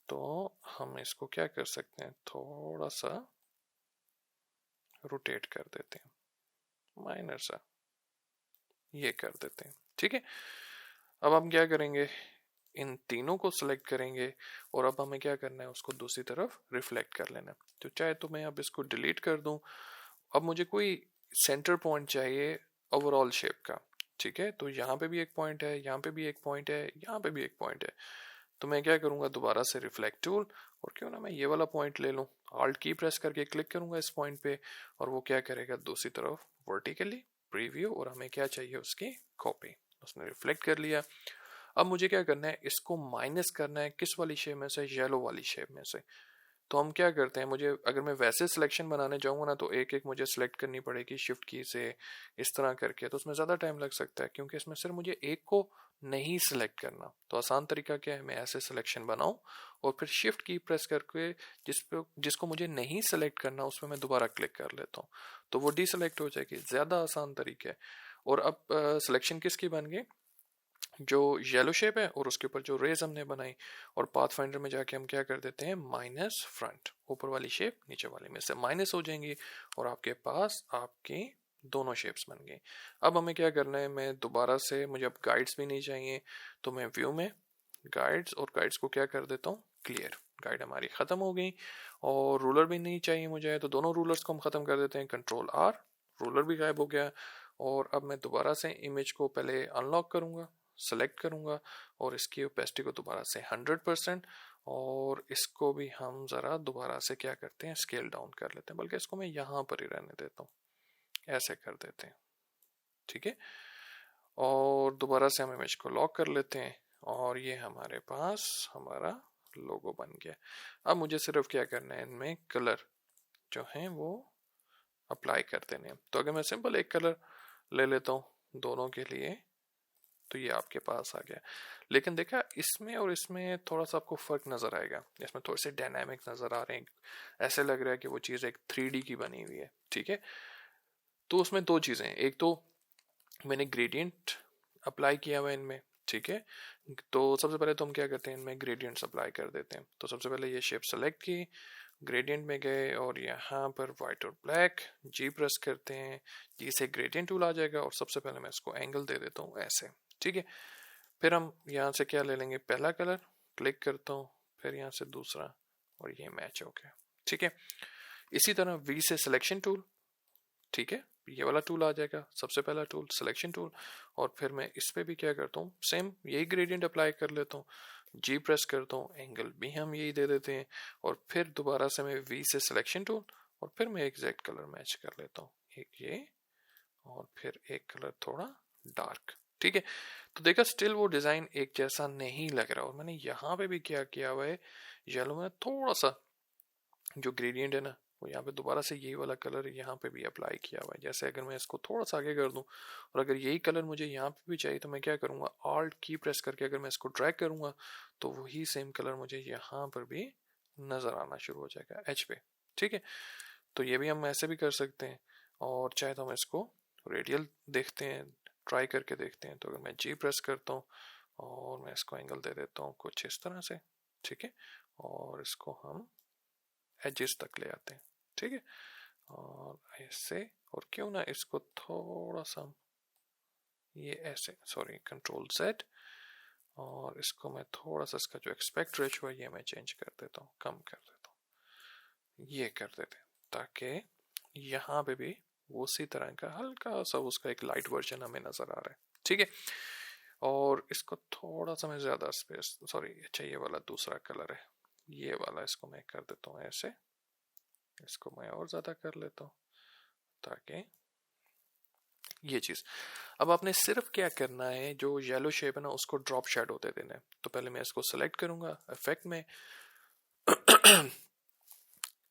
तो हम इसको क्या कर सकते हैं, थोड़ा सा रोटेट कर देते हैं, माइनर सा ये कर देते हैं। ठीक है, अब हम क्या करेंगे, इन तीनों को सिलेक्ट करेंगे और अब हमें क्या करना है, उसको दूसरी तरफ रिफ्लेक्ट कर लेना है। तो चाहे तो मैं अब इसको डिलीट कर दूं। अब मुझे कोई सेंटर पॉइंट चाहिए ओवरऑल शेप का। ठीक है, तो यहाँ पे भी एक पॉइंट है, यहाँ पे भी एक पॉइंट है, यहाँ पे भी एक पॉइंट है। तो मैं क्या करूंगा, दोबारा से रिफ्लेक्ट टूल, और क्यों ना मैं ये वाला पॉइंट ले लूं, ऑल्ट की प्रेस करके क्लिक करूंगा इस पॉइंट पे, और वो क्या करेगा, दूसरी तरफ वर्टिकली प्रीव्यू, और हमें क्या चाहिए, उसकी कॉपी। उसने रिफ्लेक्ट कर लिया। अब मुझे क्या करना है, इसको माइनस करना है किस वाली शेप में से, येलो वाली शेप में से। तो हम क्या करते हैं, मुझे अगर मैं वैसे सिलेक्शन बनाने जाऊंगा ना तो एक एक मुझे सिलेक्ट करनी पड़ेगी शिफ्ट की से, इस तरह करके, तो उसमें ज़्यादा टाइम लग सकता है, क्योंकि इसमें सिर्फ मुझे एक को नहीं सिलेक्ट करना। तो आसान तरीका क्या है, मैं ऐसे सिलेक्शन बनाऊं और फिर शिफ्ट की प्रेस करके जिसको मुझे नहीं सिलेक्ट करना उस पर मैं दोबारा क्लिक कर लेता हूँ, तो वो डीसिलेक्ट हो जाएगी। ज़्यादा आसान तरीका है। और अब सिलेक्शन किसकी बन गई, जो येलो शेप है और उसके ऊपर जो रेज हमने बनाई, और पाथ फाइंडर में जाके हम क्या कर देते हैं, माइनस फ्रंट, ऊपर वाली शेप नीचे वाली में से माइनस हो जाएंगी, और आपके पास आपकी दोनों शेप्स बन गई। अब हमें क्या करना है, मैं दोबारा से, मुझे अब गाइड्स भी नहीं चाहिए, तो मैं व्यू में गाइड्स, और गाइड्स को क्या कर देता हूँ, क्लियर। गाइड हमारी खत्म हो गई, और रूलर भी नहीं चाहिए मुझे, तो दोनों रूलर्स को हम खत्म कर देते हैं, कंट्रोल आर, रूलर भी गायब हो गया। और अब मैं दोबारा से इमेज को पहले अनलॉक करूंगा, सेलेक्ट करूंगा, और इसकी ओपेसिटी को दोबारा से 100%, और इसको भी हम ज़रा दोबारा से क्या करते हैं, स्केल डाउन कर लेते हैं, बल्कि इसको मैं यहाँ पर ही रहने देता हूँ, ऐसे कर देते हैं। ठीक है, और दोबारा से हम इमेज को लॉक कर लेते हैं, और ये हमारे पास हमारा लोगो बन गया। अब मुझे सिर्फ क्या करना है, इनमें कलर जो हैं वो अप्लाई कर देने हैं। तो अगर मैं सिंपल एक कलर ले लेता हूँ दोनों के लिए, तो ये आपके पास आ गया। लेकिन देखा, इसमें और इसमें थोड़ा सा आपको फर्क नजर आएगा, इसमें थोड़े से डायनामिक नजर आ रहे हैं, ऐसे लग रहा है कि वो चीज़ एक 3D की बनी हुई है। ठीक है, तो उसमें दो चीज़ें हैं, एक तो मैंने ग्रेडियंट अप्लाई किया हुआ है इनमें। ठीक है, तो सबसे पहले तो हम क्या करते हैं, इनमें ग्रेडियंट्स अप्लाई कर देते हैं। तो सबसे पहले ये शेप सेलेक्ट की, ग्रेडियंट में गए, और यहाँ पर वाइट और ब्लैक, जी प्रेस करते हैं, जी से ग्रेडियंट टूल आ जाएगा, और सबसे पहले मैं इसको एंगल दे देता हूँ ऐसे। ठीक है, फिर हम यहाँ से क्या ले लेंगे, पहला कलर क्लिक करता हूँ, फिर यहाँ से दूसरा, और ये मैच हो गया। ठीक है, इसी तरह वी से सिलेक्शन टूल, ठीक है, ये वाला टूल आ जाएगा, सबसे पहला टूल सिलेक्शन टूल, और फिर मैं इस पे भी क्या करता हूँ, सेम यही ग्रेडियंट अप्लाई कर लेता हूँ, जी प्रेस करता हूँ, एंगल भी हम यही दे देते हैं, और फिर दोबारा से मैं वी से सिलेक्शन टूल, और फिर मैं एग्जैक्ट कलर मैच कर लेता हूँ, एक ये, और फिर एक कलर थोड़ा डार्क। ठीक है, तो देखा स्टिल वो डिजाइन एक जैसा नहीं लग रहा, और मैंने यहाँ पे भी क्या किया हुआ है, येलो में थोड़ा सा जो ग्रेडियंट है ना, वो यहाँ पे दोबारा से यही वाला कलर यहाँ पे भी अप्लाई किया हुआ है। जैसे अगर मैं इसको थोड़ा सा आगे कर दूं, और अगर यही कलर मुझे यहाँ पे भी चाहिए, तो मैं क्या करूँगा, ऑल्ट की प्रेस करके अगर मैं इसको ड्रैग करूँगा, तो वही सेम कलर मुझे यहाँ पर भी नज़र आना शुरू हो जाएगा एच पे। ठीक है, तो ये भी हम ऐसे भी कर सकते हैं, और चाहे तो हम इसको रेडियल देखते हैं, ट्राई करके देखते हैं। तो अगर मैं जी प्रेस करता हूँ, और मैं इसको एंगल दे देता हूँ कुछ इस तरह से, ठीक है, और इसको हम एजेस तक ले आते हैं। ठीक है, और ऐसे, और क्यों ना इसको थोड़ा सा ये ऐसे, सॉरी कंट्रोल Z, और इसको मैं थोड़ा सा, इसका जो एक्सपेक्ट रेशियो है ये मैं चेंज कर देता हूँ, कम कर देता हूँ, ये कर देते हैं, ताकि यहाँ पे भी उसी तरह का हल्का सा उसका एक लाइट वर्जन हमें नजर आ रहा है। ठीक है, और इसको थोड़ा सा मैं ज्यादा स्पेस, सॉरी अच्छा ये वाला दूसरा कलर है, ये वाला इसको मैं कर देता हूँ ऐसे, इसको मैं और ज्यादा कर लेता हूँ, ताकि ये चीज। अब आपने सिर्फ क्या करना है, जो येलो शेप है ना उसको ड्रॉप शेडो दे देना है। तो पहले मैं इसको सेलेक्ट करूंगा इफेक्ट में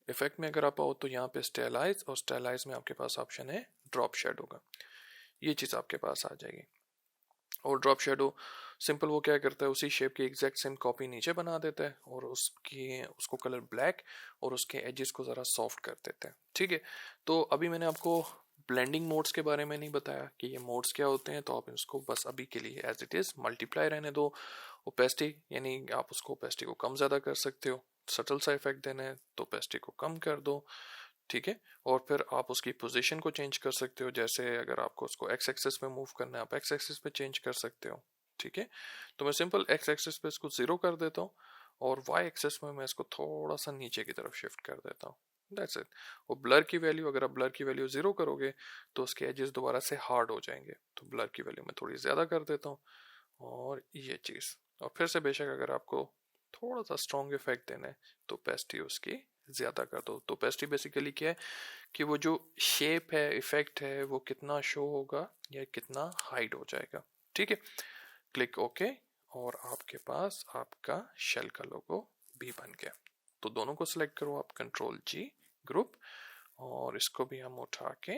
इफेक्ट में अगर आप आओ तो यहाँ पे स्टाइलाइज, और स्टाइलाइज में आपके पास ऑप्शन है ड्रॉप शेडो का, ये चीज आपके पास आ जाएगी। और ड्रॉप शेडो सिंपल वो क्या करता है, उसी शेप की एग्जैक्ट सेम कॉपी नीचे बना देता है और उसको कलर ब्लैक और उसके एजेस को ज़रा सॉफ्ट कर देता है। ठीक है, तो अभी मैंने आपको ब्लेंडिंग मोड्स के बारे में नहीं बताया कि ये मोड्स क्या होते हैं, तो आप इसको बस अभी के लिए एज इट इज़ मल्टीप्लाई रहने दो। ओपेसिटी यानी आप उसको ओपेसिटी को कम ज़्यादा कर सकते हो, सटल सा इफेक्ट देना है तो ओपेसिटी को कम कर दो। ठीक है, और फिर आप उसकी पोजीशन को चेंज कर सकते हो, जैसे अगर आपको उसको एक्स एक्सिस पे मूव करना है आप एक्स एक्सिस पे चेंज कर सकते हो। ठीक है, तो मैं सिंपल एक्स एक्सिस पे इसको 0 कर देता हूँ और वाई एक्सिस में मैं इसको थोड़ा सा नीचे की तरफ शिफ्ट कर देता हूँ। That's it. और ब्लर की वैल्यू, अगर आप ब्लर की वैल्यू 0 करोगे तो उसके एजेस दोबारा से हार्ड हो जाएंगे, तो ब्लर की वैल्यू मैं थोड़ी ज़्यादा कर देता हूँ और ये चीज़। और फिर से बेशक अगर आपको थोड़ा सा स्ट्रॉन्ग इफेक्ट देना है तो ओपेसिटी उसकी ज़्यादा कर दो। तो ओपेसिटी बेसिकली क्या है कि वो जो शेप है, इफेक्ट है, वो कितना शो होगा या कितना हाइड हो जाएगा। ठीक है, क्लिक ओके और आपके पास आपका शेल का लोगो भी बन गया। तो दोनों को सिलेक्ट करो आप, कंट्रोल जी ग्रुप, और इसको भी हम उठा के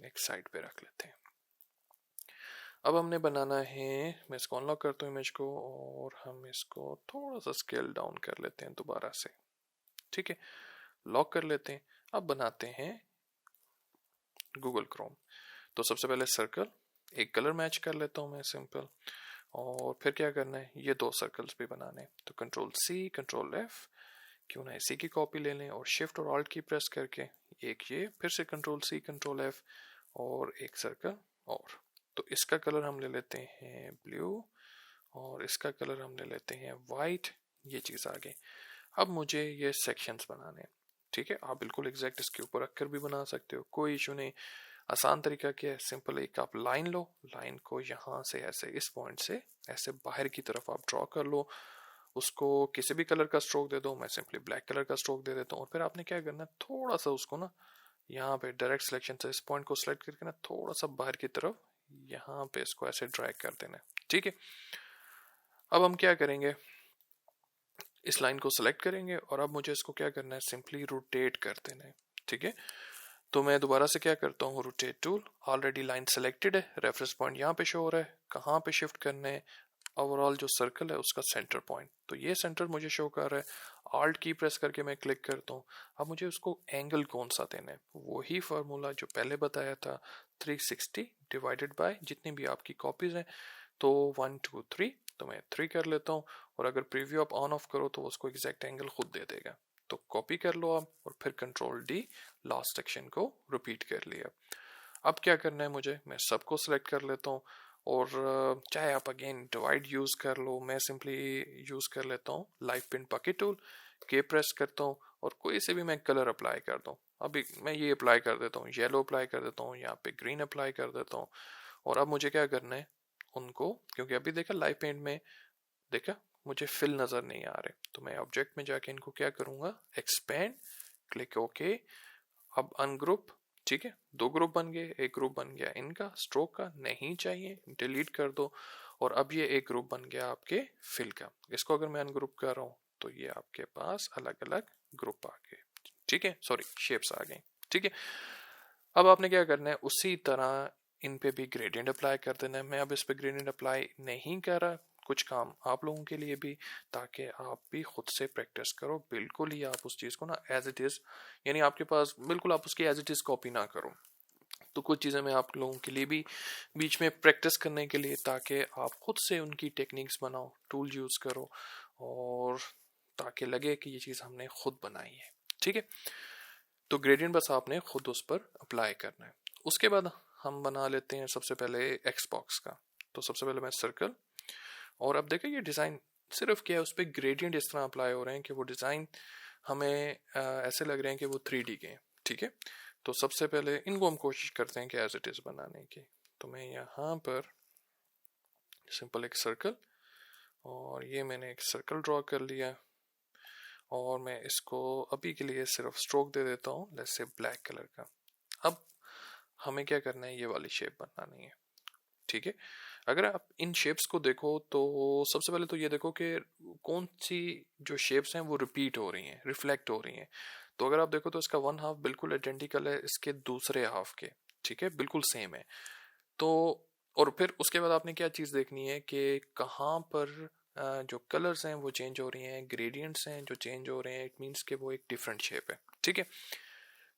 एक साइड पे रख लेते हैं। अब हमने बनाना है, मैं इसको अनलॉक करता हूँ इमेज को और हम इसको थोड़ा सा स्केल डाउन कर लेते हैं दोबारा से। ठीक है, लॉक कर लेते हैं। अब बनाते हैं गूगल क्रोम। तो सबसे पहले सर्कल, एक कलर मैच कर लेता हूँ मैं सिंपल, और फिर क्या करना है, ये दो सर्कल्स भी बनाने हैं। तो कंट्रोल सी कंट्रोल एफ, क्यों ना इसी की कॉपी ले लें और शिफ्ट और ऑल्ट की प्रेस करके एक ये, फिर से कंट्रोल सी कंट्रोल एफ और एक सर्कल और। तो इसका कलर हम ले लेते हैं ब्लू और इसका कलर हम ले लेते हैं वाइट। ये चीज़ आ गई। अब मुझे ये सेक्शंस बनाने हैं। ठीक है, आप बिल्कुल एग्जैक्ट इसके ऊपर रखकर भी बना सकते हो, कोई इशू नहीं। आसान तरीका क्या है, सिंपल एक आप लाइन लो, लाइन को यहाँ से ऐसे इस पॉइंट से ऐसे बाहर की तरफ आप ड्रॉ कर लो, उसको किसी भी कलर का स्ट्रोक दे दो, मैं सिंपली ब्लैक कलर का स्ट्रोक दे देता हूँ। और फिर आपने क्या करना है, थोड़ा सा उसको ना यहाँ पे डायरेक्ट सिलेक्शन से इस पॉइंट को सिलेक्ट करके ना थोड़ा सा बाहर की तरफ यहाँ पे इसको ऐसे ड्रैग कर देना है। ठीक है, अब हम क्या करेंगे, इस लाइन को सिलेक्ट करेंगे और अब मुझे इसको क्या करना है, सिंपली रोटेट कर देना है। ठीक है, तो मैं दोबारा से क्या करता हूँ, rotate tool, already line selected है, रेफरेंस पॉइंट यहाँ पे शो हो रहा है, कहाँ पे शिफ्ट करना है, ओवरऑल जो सर्कल है उसका सेंटर पॉइंट, तो ये सेंटर मुझे शो कर रहा है। आल्ट की प्रेस करके मैं क्लिक करता हूँ। अब मुझे उसको एंगल कौन सा देना है, वही फार्मूला जो पहले बताया था, 360 डिवाइडेड बाय जितनी भी आपकी कॉपीज हैं, तो 1 2 3, तो मैं 3 कर लेता हूँ। और अगर प्रीव्यू आप ऑन ऑफ करो तो उसको एग्जैक्ट एंगल खुद दे देगा। तो कॉपी कर लो आप और फिर कंट्रोल डी, लास्ट सेक्शन को रिपीट कर लिया। अब क्या करना है मुझे, मैं सबको सिलेक्ट कर लेता हूँ और चाहे आप अगेन डिवाइड यूज कर लो, मैं सिंपली यूज कर लेता हूँ लाइव पिन बकेट टूल, के प्रेस करता हूँ और कोई से भी मैं कलर अप्लाई कर दूँ। अभी मैं ये अप्लाई कर देता हूँ, येलो अप्लाई कर देता हूँ, यहाँ पे ग्रीन अप्लाई कर देता हूँ। और अब मुझे क्या करना है उनको, क्योंकि अभी देखा लाइव पेंट में देखा मुझे फिल नजर नहीं आ रहे, तो मैं ऑब्जेक्ट में जाके इनको क्या करूंगा, एक्सपेंड, क्लिक ओके। अब अनग्रुप, ठीक है, दो ग्रुप बन गए, एक ग्रुप बन गया इनका स्ट्रोक का, नहीं चाहिए डिलीट कर दो। और अब ये एक ग्रुप बन गया आपके फिल का, इसको अगर मैं अनग्रुप कर रहा हूँ तो ये आपके पास अलग अलग ग्रुप आ गए। ठीक है, सॉरी शेप्स आ गए। ठीक है, अब आपने क्या करना है, उसी तरह इन पे भी ग्रेडियंट अप्लाई कर देना है। मैं अब इस पे ग्रेडियंट अप्लाई नहीं कर रहा, कुछ काम आप लोगों के लिए भी, ताकि आप भी खुद से प्रैक्टिस करो। बिल्कुल ही आप उस चीज़ को ना एज इट इज़, यानी आपके पास बिल्कुल आप उसकी एज इट इज़ कॉपी ना करो। तो कुछ चीज़ें मैं आप लोगों के लिए भी बीच में प्रैक्टिस करने के लिए, ताकि आप खुद से उनकी टेक्निक्स बनाओ, टूल यूज़ करो, और ताकि लगे कि ये चीज़ हमने खुद बनाई है। ठीक है, तो ग्रेडियंट बस आपने खुद उस पर अप्लाई करना है। उसके बाद हम बना लेते हैं सबसे पहले एक्स बॉक्स का। तो सबसे पहले मैं सर्कल, और अब देखिए ये डिज़ाइन सिर्फ क्या है, उस पर ग्रेडियंट इस तरह अप्लाई हो रहे हैं कि वो डिज़ाइन हमें ऐसे लग रहे हैं कि वो 3D के हैं। ठीक है, तो सबसे पहले इनको हम कोशिश करते हैं कि एज इट इज़ बनाने की। तो मैं यहाँ पर सिंपल एक सर्कल, और ये मैंने एक सर्कल ड्रॉ कर लिया, और मैं इसको अभी के लिए सिर्फ स्ट्रोक दे देता हूँ, लेट्स से ब्लैक कलर का। अब हमें क्या करना है, ये वाली शेप बनानी है। ठीक है, अगर आप इन शेप्स को देखो तो सबसे पहले तो ये देखो कि कौन सी जो शेप्स हैं वो रिपीट हो रही हैं, रिफ्लेक्ट हो रही हैं। तो अगर आप देखो तो इसका वन हाफ बिल्कुल आइडेंटिकल है इसके दूसरे हाफ के। ठीक है, बिल्कुल सेम है। तो और फिर उसके बाद आपने क्या चीज़ देखनी है कि कहाँ पर जो कलर्स हैं वो चेंज हो रही हैं, ग्रेडियंट्स हैं जो चेंज हो रहे हैं, इट मीन्स कि वो एक डिफरेंट शेप है। ठीक है,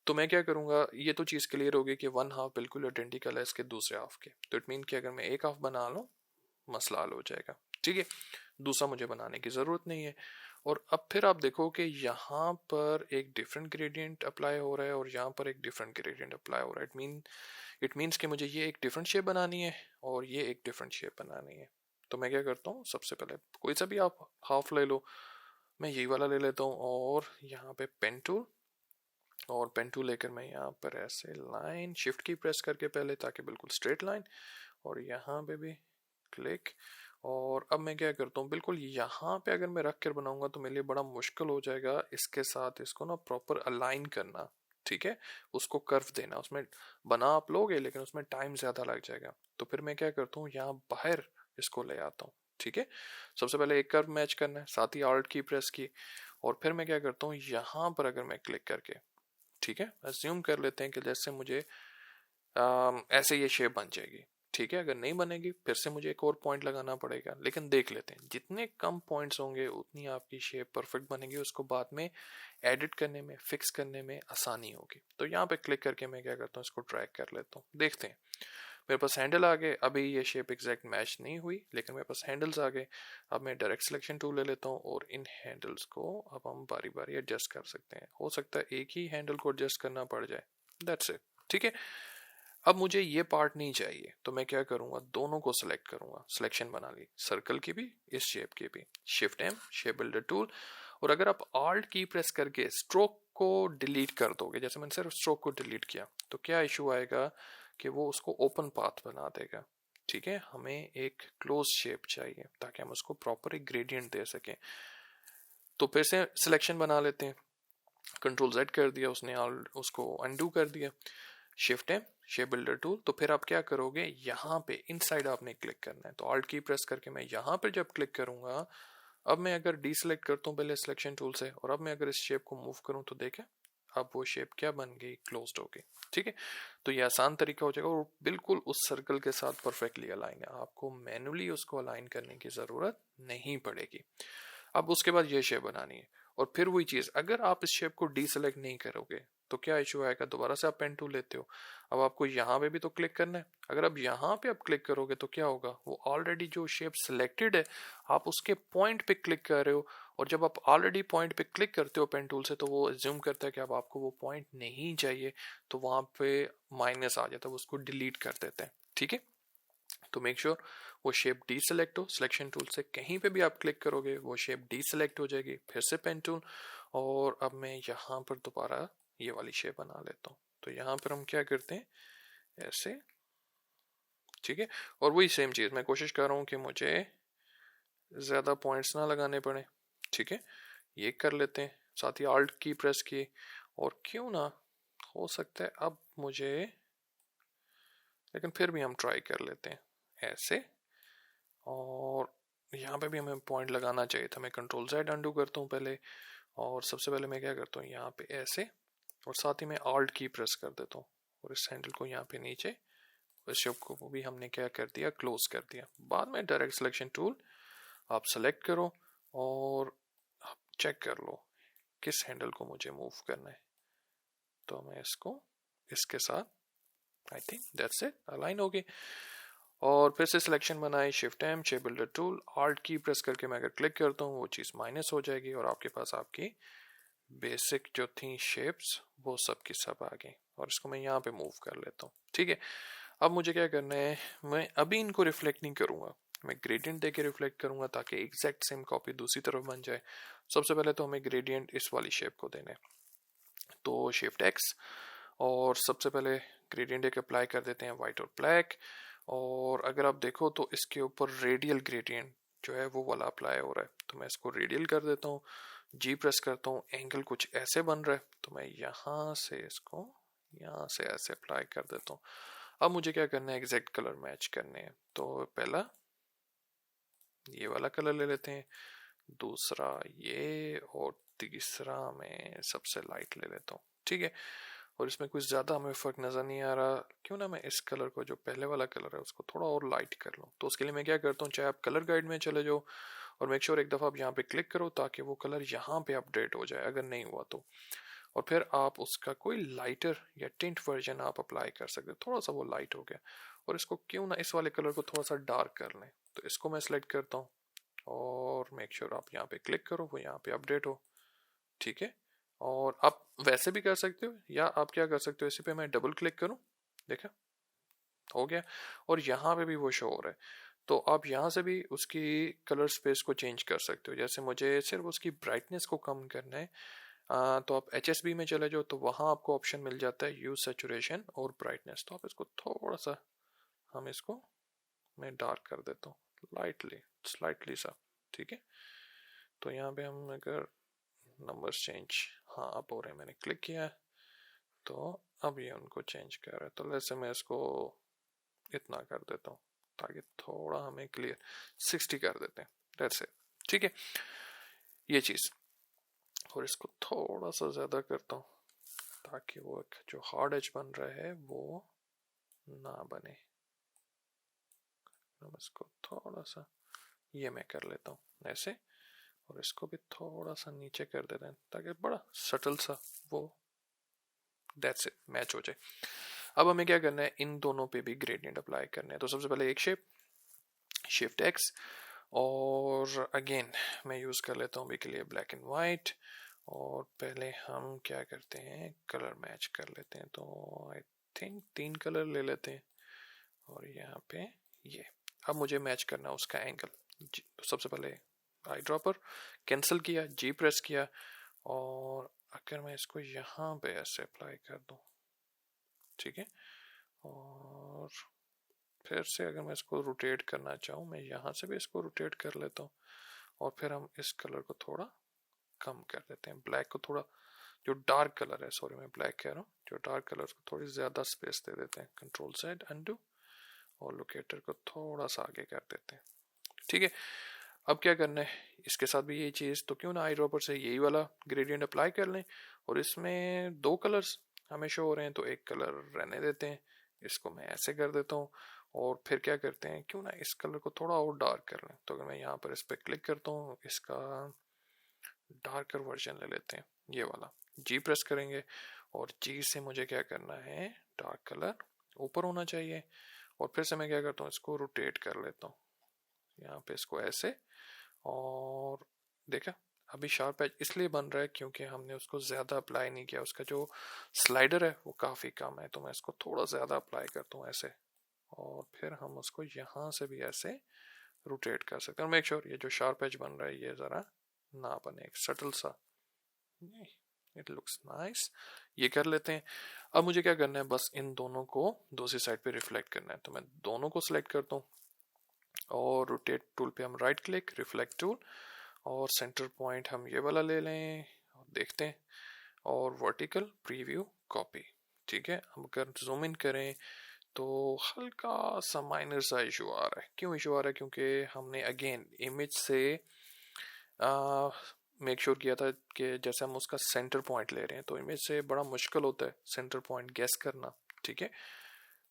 तो मैं क्या करूँगा, ये तो चीज़ क्लियर होगी कि वन हाफ बिल्कुल आइडेंटिकल है इसके दूसरे हाफ के, तो इट मीन कि अगर मैं एक हाफ बना लूँ मसला हल हो जाएगा। ठीक है, दूसरा मुझे बनाने की ज़रूरत नहीं है। और अब फिर आप देखो कि यहाँ पर एक डिफरेंट ग्रेडियंट अप्लाई हो रहा है और यहाँ पर एक डिफरेंट ग्रेडियंट अप्लाई हो रहा है। इट मीन्स कि मुझे ये एक डिफरेंट शेप बनानी है और ये एक डिफरेंट शेप बनानी है। तो मैं क्या करता हूँ, सबसे पहले कोई सा भी आप हाफ ले लो, मैं यही वाला ले लेता हूँ और यहाँ पे पेन टूल, और पेन टूल लेकर मैं यहाँ पर ऐसे लाइन शिफ्ट की प्रेस करके पहले, ताकि बिल्कुल स्ट्रेट लाइन, और यहाँ पे भी क्लिक। और अब मैं क्या करता हूँ, बिल्कुल यहाँ पे अगर मैं रख कर बनाऊंगा तो मेरे लिए बड़ा मुश्किल हो जाएगा इसके साथ इसको ना प्रॉपर अलाइन करना। ठीक है, उसको कर्व देना, उसमें बना आप लोगे लेकिन उसमें टाइम ज़्यादा लग जाएगा। तो फिर मैं क्या करता हूँ, यहाँ बाहर इसको ले आता हूँ। ठीक है, सबसे पहले एक कर्व मैच करना है, साथ ही आल्ट की प्रेस की, और फिर मैं क्या करता हूँ, यहाँ पर अगर मैं क्लिक करके, ठीक है, अज्यूम कर लेते हैं कि जैसे मुझे ऐसे ये शेप बन जाएगी। ठीक है, अगर नहीं बनेगी फिर से मुझे एक और पॉइंट लगाना पड़ेगा, लेकिन देख लेते हैं जितने कम पॉइंट्स होंगे उतनी आपकी शेप परफेक्ट बनेगी, उसको बाद में एडिट करने में, फिक्स करने में आसानी होगी। तो यहाँ पे क्लिक करके मैं क्या करता हूँ, इसको ड्रैग कर लेता हूँ। देखते हैं मेरे पास हैंडल आ गए। अभी ये शेप एग्जैक्ट मैच नहीं हुई लेकिन मेरे पास हैंडल्स आ गए। अब मैं डायरेक्ट सिलेक्शन टूल ले लेता हूँ और इन हैंडल्स को अब हम बारी बारी एडजस्ट कर सकते हैं। हो सकता है एक ही हैंडल को एडजस्ट करना पड़ जाए, दैट्स इट। ठीक है, अब मुझे ये पार्ट नहीं चाहिए तो मैं क्या करूंगा, दोनों को सिलेक्ट करूंगा। सिलेक्शन बना ली, सर्कल की भी इस शेप की भी, shift M shape builder tool. और अगर आप आल्ट की प्रेस करके स्ट्रोक को डिलीट कर दोगे, जैसे मैंने सिर्फ स्ट्रोक को डिलीट किया, तो क्या इशू आएगा कि वो उसको ओपन पाथ बना देगा। ठीक है, हमें एक क्लोज शेप चाहिए ताकि हम उसको प्रॉपर एक ग्रेडियंट दे सकें। तो फिर से सिलेक्शन बना लेते हैं, कंट्रोल जेड कर दिया, उसने उसको अनडू कर दिया, शिफ्ट है शेप बिल्डर टूल। तो फिर आप क्या करोगे, यहाँ पे इनसाइड आपने क्लिक करना है, तो आल्ट की प्रेस करके मैं यहाँ पे जब क्लिक करूंगा, अब मैं अगर डी सिलेक्ट करता हूँ पहले सिलेक्शन टूल से, और अब मैं अगर इस शेप को मूव करूँ तो देखें अब वो शेप क्या बन गई, क्लोज्ड हो गई। ठीक है, तो ये आसान तरीका हो जाएगा और बिल्कुल उस सर्कल के साथ परफेक्टली अलाइन है, आपको मैनुअली उसको अलाइन करने की जरूरत नहीं पड़ेगी। अब उसके बाद ये शेप बनानी है, और फिर वही चीज, अगर आप इस शेप को डी सेलेक्ट नहीं करोगे तो क्या इशू आएगा, दोबारा से आप पेन टूल लेते हो, अब आपको यहाँ पे भी तो क्लिक करना है। अगर अब यहाँ पे आप क्लिक करोगे तो क्या होगा, वो ऑलरेडी जो शेप सिलेक्टेड है आप उसके पॉइंट पे क्लिक कर रहे हो, और जब आप ऑलरेडी पॉइंट पे क्लिक करते हो पेन टूल से तो वो एज्यूम करता है कि अब आपको वो पॉइंट नहीं चाहिए, तो वहां पे माइनस आ जाता है, उसको डिलीट कर देते हैं। ठीक है, तो मेक श्योर वो शेप डी सेलेक्ट हो, सिलेक्शन टूल से कहीं पे भी आप क्लिक करोगे वो शेप डी सेलेक्ट हो जाएगी। फिर से पेन टूल, और अब मैं यहाँ पर दोबारा ये वाली शेप बना लेता हूँ। तो यहाँ पर हम क्या करते हैं, ऐसे। ठीक है, और वही सेम चीज़ मैं कोशिश कर रहा हूँ कि मुझे ज़्यादा पॉइंट्स ना लगाने पड़े। ठीक है, ये कर लेते हैं, साथ ही आल्ट की प्रेस की, और क्यों ना, हो सकता है अब मुझे, लेकिन फिर भी हम ट्राई कर लेते हैं ऐसे। और यहाँ पे भी हमें पॉइंट लगाना चाहिए था, मैं कंट्रोल जेड अंडू करता हूँ पहले, और सबसे पहले मैं क्या करता हूँ, यहाँ पे ऐसे, और साथ ही मैं आल्ट की प्रेस कर देता हूँ, और इस हैंडल को यहाँ पे नीचे, इस शेप को भी हमने क्या कर दिया, क्लोज कर दिया। बाद में डायरेक्ट सिलेक्शन टूल आप सेलेक्ट करो और आप चेक कर लो किस हैंडल को मुझे मूव करना है। तो मैं इसको इसके साथ, I think that's it, align हो गई। और फिर से सिलेक्शन बनाए, shift M shape builder tool, Alt key press करके मैं अगर क्लिक करता हूँ वो चीज़ माइनस हो जाएगी, और आपके पास आपकी बेसिक जो थी शेप्स वो सब की सब आ गई। और इसको मैं यहाँ पे मूव कर लेता हूँ। ठीक है, अब मुझे क्या करना है, मैं अभी इनको रिफ्लेक्ट नहीं करूँगा, मैं ग्रेडियंट देके रिफ्लेक्ट करूँगा ताकि एग्जैक्ट सेम कॉपी दूसरी तरफ बन जाए। सबसे पहले तो हमें ग्रेडियंट इस वाली शेप को देना है, तो शिफ्ट एक्स, और सबसे पहले ग्रेडियंट एक अप्लाई कर देते हैं वाइट और ब्लैक। और अगर आप देखो तो इसके ऊपर रेडियल ग्रेडियंट जो है वो वाला अप्लाई हो रहा है, तो मैं इसको रेडियल कर देता हूँ, जी प्रेस करता हूँ, एंगल कुछ ऐसे बन रहा है, तो मैं यहाँ से इसको यहाँ से ऐसे अप्लाई कर देता हूँ। अब मुझे क्या करना है, एग्जैक्ट कलर मैच करने हैं, तो पहला ये वाला कलर ले लेते हैं, दूसरा ये, और तीसरा मैं सबसे लाइट ले लेता हूँ। ठीक है, और इसमें कुछ ज़्यादा हमें फ़र्क नज़र नहीं आ रहा, क्यों ना मैं इस कलर को, जो पहले वाला कलर है, उसको थोड़ा और लाइट कर लूँ। तो उसके लिए मैं क्या करता हूँ, चाहे आप कलर गाइड में चले जाओ और मेक श्योर एक दफ़ा आप यहाँ पे क्लिक करो ताकि वो कलर यहाँ पे अपडेट हो जाए अगर नहीं हुआ तो। और फिर आप उसका कोई लाइटर या टिंट वर्जन आप अप्लाई कर सकते हो, थोड़ा सा वो लाइट हो गया। और इसको क्यों ना इस वाले कलर को थोड़ा सा डार्क कर लें, तो इसको मैं सेलेक्ट करता हूँ और मेक श्योर आप यहाँ पे क्लिक करो, वो यहाँ पे अपडेट हो। ठीक है, और आप वैसे भी कर सकते हो, या आप क्या कर सकते हो, इसी पे मैं डबल क्लिक करूँ, देखा हो गया, और यहाँ पे भी वो शो हो रहा है। तो आप यहाँ से भी उसकी कलर स्पेस को चेंज कर सकते हो। जैसे मुझे सिर्फ उसकी ब्राइटनेस को कम करना है, तो आप HSB में चले जाओ, तो वहाँ आपको ऑप्शन मिल जाता है यूज सैचुरेशन और ब्राइटनेस। तो आप इसको थोड़ा सा, हम इसको मैं डार्क कर देता हूँ लाइटली, स्लाइटली सा। ठीक है, तो यहाँ पे हम अगर नंबर्स चेंज, हाँ अब हो रहे हैं, मैंने क्लिक किया है तो अब ये उनको चेंज कर रहा है। तो वैसे मैं इसको इतना कर देता हूँ ताकि थोड़ा हमें क्लियर, 60 कर देते हैं, दैट्स इट। ठीक है, ये चीज़, और इसको थोड़ा सा ज़्यादा करता हूँ ताकि वो एक जो हार्ड एज बन रहा है वो ना बने। हम इसको थोड़ा सा ये मैं कर लेता हूँ ऐसे, और इसको भी थोड़ा सा नीचे कर देते हैं ताकि बड़ा सटल सा वो, दैट्स इट, मैच हो जाए। अब हमें क्या करना है, इन दोनों पे भी ग्रेडियंट अप्लाई करने हैं। तो सबसे पहले एक शेप, शिफ्ट एक्स, और अगेन मैं यूज़ कर लेता हूँ अभी के लिए ब्लैक एंड वाइट। और पहले हम क्या करते हैं, कलर मैच कर लेते हैं। तो आई थिंक 3 कलर ले लेते हैं, और यहाँ पे ये, अब मुझे मैच करना उसका एंगल। तो सबसे पहले आई ड्रॉपर कैंसिल किया, जी प्रेस किया, और अगर मैं इसको यहाँ पे ऐसे अप्लाई कर दूँ, ठीक है, और फिर से अगर मैं इसको रोटेट करना चाहूँ, मैं यहाँ से भी इसको रोटेट कर लेता हूँ, और फिर हम इस कलर को थोड़ा कम कर देते हैं, ब्लैक को थोड़ा, जो डार्क कलर है, सॉरी मैं ब्लैक कह रहा हूँ, जो डार्क कलर को थोड़ी ज़्यादा स्पेस दे देते हैं, कंट्रोल Z अनडू, और लोकेटर को थोड़ा सा आगे कर देते हैं। ठीक है, अब क्या करना है, इसके साथ भी यही चीज़, तो क्यों ना आई ड्रॉपर से यही वाला ग्रेडियंट अप्लाई कर लें। और इसमें 2 कलर्स हमें शो हो रहे हैं, तो एक कलर रहने देते हैं, इसको मैं ऐसे कर देता हूँ। और फिर क्या करते हैं, क्यों ना इस कलर को थोड़ा और डार्क कर लें। तो अगर मैं यहाँ पर इस पर क्लिक करता हूँ, इसका डार्कर वर्जन ले लेते हैं, ये वाला, जी प्रेस करेंगे, और जी से मुझे क्या करना है, डार्क कलर ऊपर होना चाहिए। और फिर से मैं क्या करता हूँ, इसको रोटेट कर लेता हूँ यहाँ पे, इसको ऐसे, और देखा अभी शार्प एज इसलिए बन रहा है क्योंकि हमने उसको ज़्यादा अप्लाई नहीं किया, उसका जो स्लाइडर है वो काफ़ी कम है। तो मैं इसको थोड़ा ज़्यादा अप्लाई करता हूँ ऐसे, और फिर हम उसको यहाँ से भी ऐसे रोटेट कर सकते हैं। और मेक श्योर ये जो शार्प एज बन रहा है ये ज़रा ना बने, एक सटल सा, इट लुक्स नाइस, ये कर लेते हैं। अब मुझे क्या करना है, बस इन दोनों को दूसरी साइड पे रिफ्लेक्ट करना है। तो मैं दोनों को सिलेक्ट करता हूँ, और रोटेट टूल पे हम राइट क्लिक, रिफ्लेक्ट टूल, और सेंटर पॉइंट हम ये वाला ले लें, और देखते हैं, और वर्टिकल प्रीव्यू कॉपी। ठीक है, अब अगर जूम इन करें तो हल्का सा माइनर सा इशू आ रहा है। क्यों इशू आ रहा है, क्योंकि हमने अगेन इमेज से मेक श्योर किया था कि जैसे हम उसका सेंटर पॉइंट ले रहे हैं, तो इमेज से बड़ा मुश्किल होता है सेंटर पॉइंट गेस करना। ठीक है,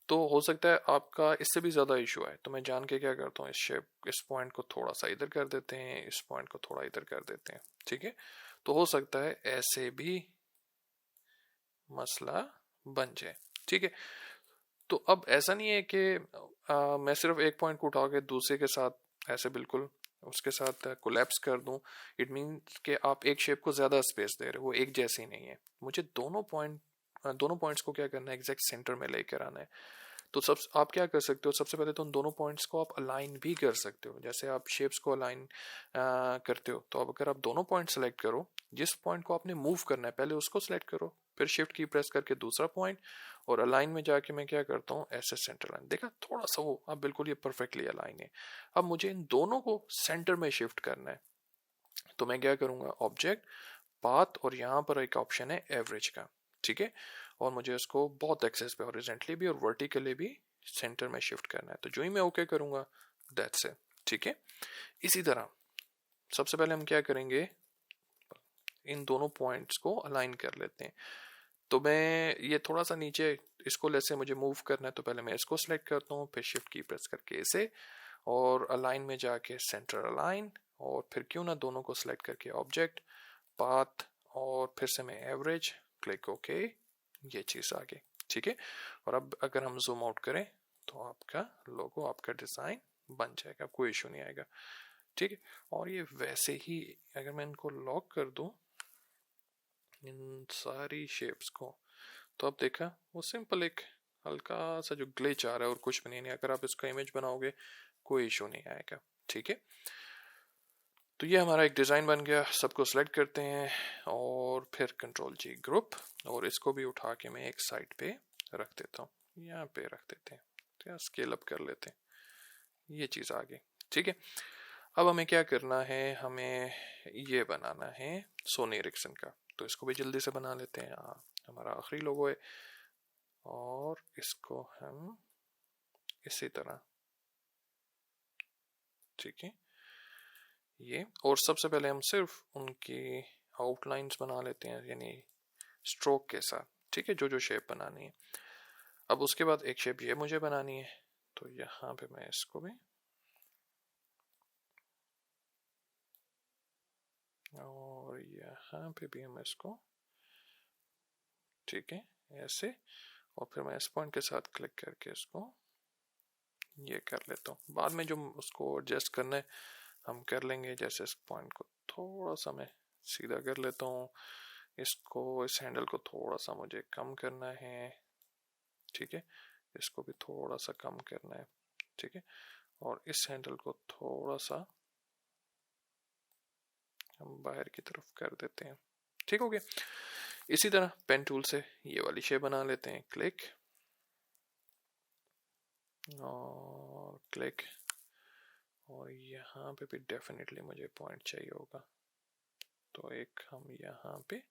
तो हो सकता है आपका इससे भी ज़्यादा इशू है। तो मैं जान के क्या करता हूँ, इस शेप, इस पॉइंट को थोड़ा सा इधर कर देते हैं, इस पॉइंट को थोड़ा इधर कर देते हैं। ठीक है, तो हो सकता है ऐसे भी मसला बन जाए। ठीक है, तो अब ऐसा नहीं है कि मैं सिर्फ एक पॉइंट को उठा के दूसरे के साथ ऐसे बिल्कुल उसके साथ कोलैप्स कर दूं। इट मीन्स कि आप एक शेप को ज़्यादा स्पेस दे रहे हो, वो एक जैसी नहीं है। मुझे दोनों पॉइंट्स को क्या करना है, एग्जैक्ट सेंटर में लेकर आना है। तो सब आप क्या कर सकते हो, सबसे पहले तो उन दोनों पॉइंट्स को आप अलाइन भी कर सकते हो। जैसे आप शेप्स को अलाइन करते हो, तो अब अगर आप दोनों पॉइंट सेलेक्ट करो, जिस पॉइंट को आपने मूव करना है पहले उसको सेलेक्ट करो, फिर शिफ्ट की प्रेस करके दूसरा पॉइंट, और अलाइन में जाके मैं क्या करता हूँ, ऐसे सेंटर लाइन, देखा थोड़ा सा वो अब बिल्कुल ये परफेक्टली अलाइन है। अब मुझे इन दोनों को सेंटर में शिफ्ट करना है, तो मैं क्या करूँगा, ऑब्जेक्ट, पाथ, और यहाँ पर एक ऑप्शन है एवरेज का। ठीक है, और मुझे इसको बहुत एक्सेस पे हॉरिजॉन्टली भी और वर्टिकली भी सेंटर में शिफ्ट करना है। तो जो ही मैं ओके करूँगा, दैट्स इट। ठीक है, इसी तरह सबसे पहले हम क्या करेंगे, इन दोनों पॉइंट्स को अलाइन कर लेते हैं। तो मैं ये थोड़ा सा नीचे इसको जैसे मुझे मूव करना है, तो पहले मैं इसको सिलेक्ट करता हूँ, फिर शिफ्ट की प्रेस करके इसे, और अलाइन में जाके सेंटर अलाइन, और फिर क्यों ना दोनों को सिलेक्ट करके ऑब्जेक्ट, पाथ, और फिर से मैं एवरेज, क्लिक ओके, ये चीज़ आ गई। ठीक है, और अब अगर हम जूम आउट करें तो आपका लोगो, आपका डिज़ाइन बन जाएगा, कोई इशू नहीं आएगा। ठीक है, और ये वैसे ही अगर मैं इनको लॉक कर दूं इन सारी शेप्स को, तो अब देखा वो सिंपल एक हल्का सा जो ग्लिच आ रहा है और कुछ भी नहीं। अगर आप इसका इमेज बनाओगे कोई इशू नहीं आएगा। ठीक है, तो ये हमारा एक डिज़ाइन बन गया। सबको सिलेक्ट करते हैं और फिर कंट्रोल जी ग्रुप, और इसको भी उठा के मैं एक साइड पे रख देता हूँ, यहाँ पे रख देते हैं, तो स्केल अप कर लेते हैं, ये चीज़ आ गई। ठीक है, अब हमें क्या करना है, हमें ये बनाना है सोनी एरिक्सन का, तो इसको भी जल्दी से बना लेते हैं। हमारा आखिरी लोगो है, और इसको हम इसी तरह, ठीक है ये, और सबसे पहले हम सिर्फ उनकी आउटलाइंस बना लेते हैं, यानी स्ट्रोक के साथ। ठीक है, जो जो शेप बनानी है। अब उसके बाद एक शेप ये मुझे बनानी है, तो यहाँ पे मैं इसको भी, और यहाँ पे भी हम इसको, ठीक है ऐसे, और फिर मैं इस पॉइंट के साथ क्लिक करके इसको ये कर लेता हूँ। बाद में जो उसको एडजस्ट करना है हम कर लेंगे। जैसे इस पॉइंट को थोड़ा सा मैं सीधा कर लेता हूँ, इसको, इस हैंडल को थोड़ा सा मुझे कम करना है। ठीक है, इसको भी थोड़ा सा कम करना है। ठीक है, और इस हैंडल को थोड़ा सा हम बाहर की तरफ कर देते हैं। ठीक हो गया। इसी तरह पेन टूल से ये वाली शेप बना लेते हैं, क्लिक और क्लिक, और यहाँ पे भी डेफिनेटली मुझे पॉइंट चाहिए होगा, तो एक हम यहाँ पे,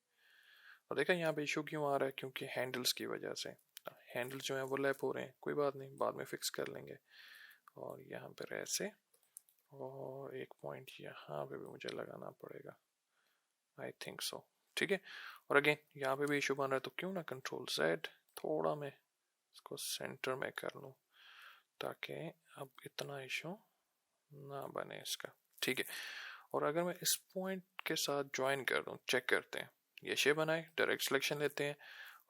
और देखा यहाँ पे इशू क्यों आ रहा है, क्योंकि हैंडल्स की वजह से हैंडल्स जो है वो लैप हो रहे हैं। कोई बात नहीं, बाद में फिक्स कर लेंगे। और यहाँ पर ऐसे, और एक पॉइंट यहाँ पे भी मुझे लगाना पड़ेगा, आई थिंक सो। ठीक है, और अगेन यहाँ पे भी इशू बन रहा है, तो क्यों ना कंट्रोल जेड, थोड़ा मैं इसको सेंटर में कर लूँ, ताकि अब इतना इशू ना बने इसका। ठीक है, और अगर मैं इस पॉइंट के साथ ज्वाइन कर दूं, चेक करते हैं, ये शेप बनाए, डायरेक्ट सिलेक्शन लेते हैं,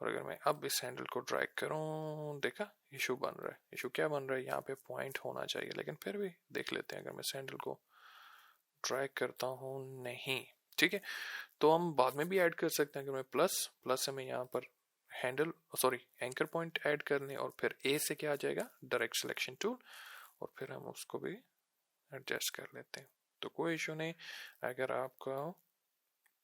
और अगर मैं अब इस हैंडल को ड्रैग करूं, देखा इशू बन रहा है। इशू क्या बन रहा है, यहाँ पे पॉइंट होना चाहिए, लेकिन फिर भी देख लेते हैं। अगर मैं इस हैंडल को ड्रैग करता हूँ, नहीं, ठीक है, तो हम बाद में भी ऐड कर सकते हैं। अगर मैं प्लस प्लस से मैं यहाँ पर handle, sorry anchor point add कर लें, और फिर ए से क्या आ जाएगा, डायरेक्ट सिलेक्शन टूल, और फिर हम उसको भी एडजस्ट कर लेते हैं, तो कोई इशू नहीं। अगर आपका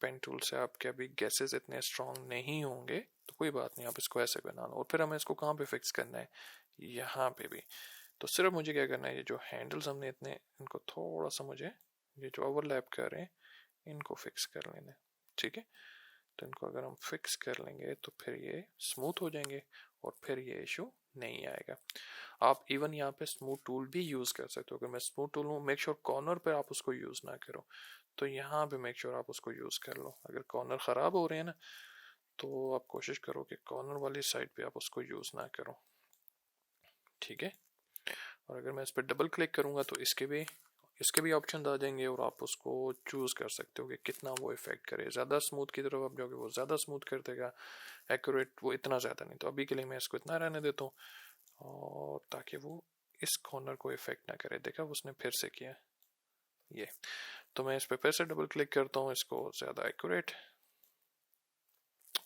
पेन टूल से आपके अभी गैसेस इतने स्ट्रांग नहीं होंगे तो कोई बात नहीं, आप इसको ऐसे बना लो। और फिर हमें इसको कहाँ पे फिक्स करना है, यहाँ पे भी। तो सिर्फ मुझे क्या करना है, ये जो हैंडल्स हमने इतने, इनको थोड़ा सा मुझे, ये जो ओवरलैप कर रहे हैं, इनको फिक्स कर लेना है। ठीक है, तो इनको अगर हम फिक्स कर लेंगे तो फिर ये स्मूथ हो जाएंगे, और फिर ये इशू नहीं आएगा। आप इवन यहाँ पे स्मूथ टूल भी यूज कर सकते हो। अगर मैं स्मूथ टूल हूँ, मेक श्योर कॉर्नर पे आप उसको यूज ना करो, तो यहाँ पे मेक श्योर आप उसको यूज कर लो। अगर कॉर्नर खराब हो रहे हैं ना, तो आप कोशिश करो कि कॉर्नर वाली साइड पे आप उसको यूज ना करो। ठीक है, और अगर मैं इस पर डबल क्लिक करूंगा तो इसके भी ऑप्शन आ जाएंगे, और आप उसको चूज कर सकते हो कि कितना वो इफेक्ट करे। ज़्यादा स्मूथ की तरफ आप जाओगे वो ज़्यादा स्मूथ कर देगा, एक्यूरेट वो इतना ज़्यादा नहीं। तो अभी के लिए मैं इसको इतना रहने देता हूँ, और ताकि वो इस कॉर्नर को इफेक्ट ना करे। देखा उसने फिर से किया ये, तो मैं इस पर फिर से डबल क्लिक करता हूँ, इसको ज़्यादा एक्यूरेट,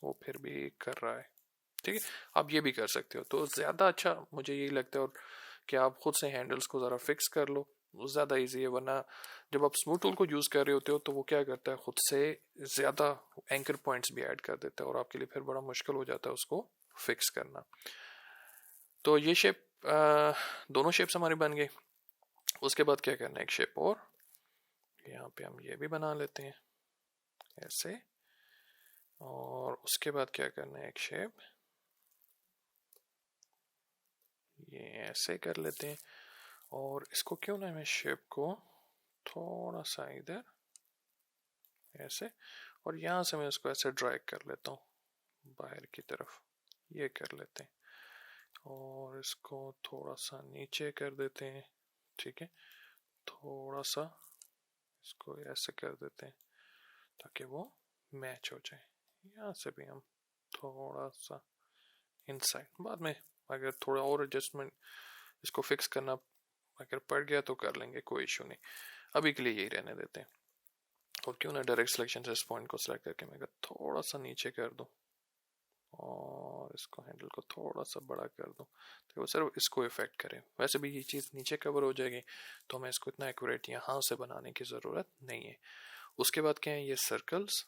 वो फिर भी कर रहा है। ठीक है, आप ये भी कर सकते हो, तो ज़्यादा अच्छा मुझे यही लगता है। और कि आप खुद से हैंडल्स को ज़रा फिक्स कर लो, वो ज़्यादा इजी है। वरना जब आप स्मूथ टूल को यूज़ कर रहे होते हो तो वो क्या करता है, खुद से ज़्यादा एंकर पॉइंट्स भी ऐड कर देता है, और आपके लिए फिर बड़ा मुश्किल हो जाता है उसको फिक्स करना। तो ये शेप, दोनों शेप्स हमारी बन गई। उसके बाद क्या करना है, एक शेप और यहाँ पे हम ये भी बना लेते हैं ऐसे, और उसके बाद क्या करना है, एक शेप ये ऐसे कर लेते हैं। और इसको क्यों ना मैं शेप को थोड़ा सा इधर ऐसे, और यहाँ से मैं इसको ऐसे ड्रैग कर लेता हूँ बाहर की तरफ, ये कर लेते हैं। और इसको थोड़ा सा नीचे कर देते हैं, ठीक है। थोड़ा सा इसको ऐसे कर देते हैं ताकि वो मैच हो जाए। यहाँ से भी हम थोड़ा सा इनसाइड, बाद में अगर थोड़ा और एडजस्टमेंट इसको फिक्स करना अगर पड़ गया तो कर लेंगे, कोई इशू नहीं। अभी के लिए यही रहने देते हैं। और क्यों ना डायरेक्ट सिलेक्शन से इस पॉइंट को सिलेक्ट करके मैं थोड़ा सा नीचे कर दूं और इसको हैंडल को थोड़ा सा बड़ा कर दूं तो वो सिर्फ इसको इफेक्ट करे। वैसे भी ये चीज़ नीचे कवर हो जाएगी तो हमें इसको इतना एक्यूरेट यहाँ से बनाने की ज़रूरत नहीं है। उसके बाद क्या है, ये सर्कल्स,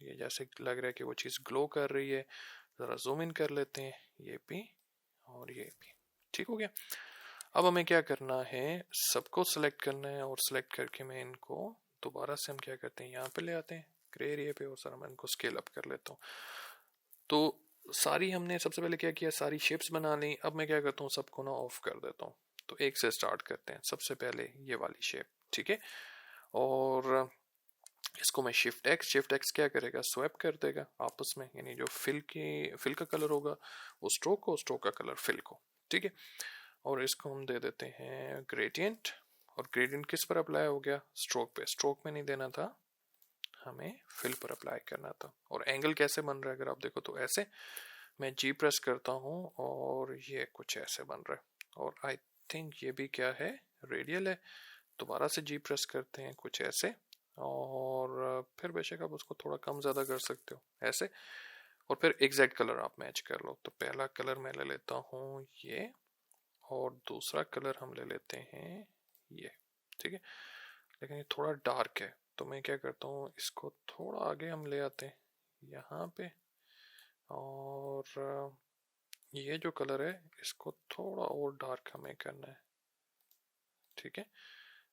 ये जैसे लग रहा है कि वो चीज़ ग्लो कर रही है, ज़रा जूम इन कर लेते हैं, ये भी और ये भी, ठीक हो गया। अब हमें क्या करना है, सबको सिलेक्ट करना है और सिलेक्ट करके मैं इनको दोबारा से हम क्या करते हैं, यहाँ पे ले आते हैं ग्रे एरिया पे और सर मैं इनको स्केल अप कर लेता हूँ। तो सारी हमने सबसे पहले क्या किया, सारी शेप्स बना ली। अब मैं क्या करता हूँ, सबको ना ऑफ कर देता हूँ। तो एक से स्टार्ट करते हैं, सबसे पहले ये वाली शेप, ठीक है। और इसको मैं शिफ्ट एक्स क्या करेगा, स्वैप कर देगा आपस में, यानी जो फिल का कलर होगा वो स्ट्रोक को, स्ट्रोक का कलर फिल को, ठीक है। और इसको हम दे देते हैं ग्रेडियंट। और ग्रेडियंट किस पर अप्लाई हो गया, स्ट्रोक पे। स्ट्रोक में नहीं देना था, हमें फिल पर अप्लाई करना था। और एंगल कैसे बन रहा है अगर आप देखो तो ऐसे, मैं जी प्रेस करता हूँ और ये कुछ ऐसे बन रहा है। और आई थिंक ये भी क्या है, रेडियल है। दोबारा से जी प्रेस करते हैं कुछ ऐसे, और फिर बेशक आप उसको थोड़ा कम ज़्यादा कर सकते हो ऐसे। और फिर एग्जैक्ट कलर आप मैच कर लो। तो पहला कलर मैं ले लेता हूँ ये, और दूसरा कलर हम ले लेते हैं ये, ठीक है। लेकिन ये थोड़ा डार्क है तो मैं क्या करता हूँ, इसको थोड़ा आगे हम ले आते हैं यहाँ पे। और ये जो कलर है इसको थोड़ा और डार्क हमें करना है, ठीक है।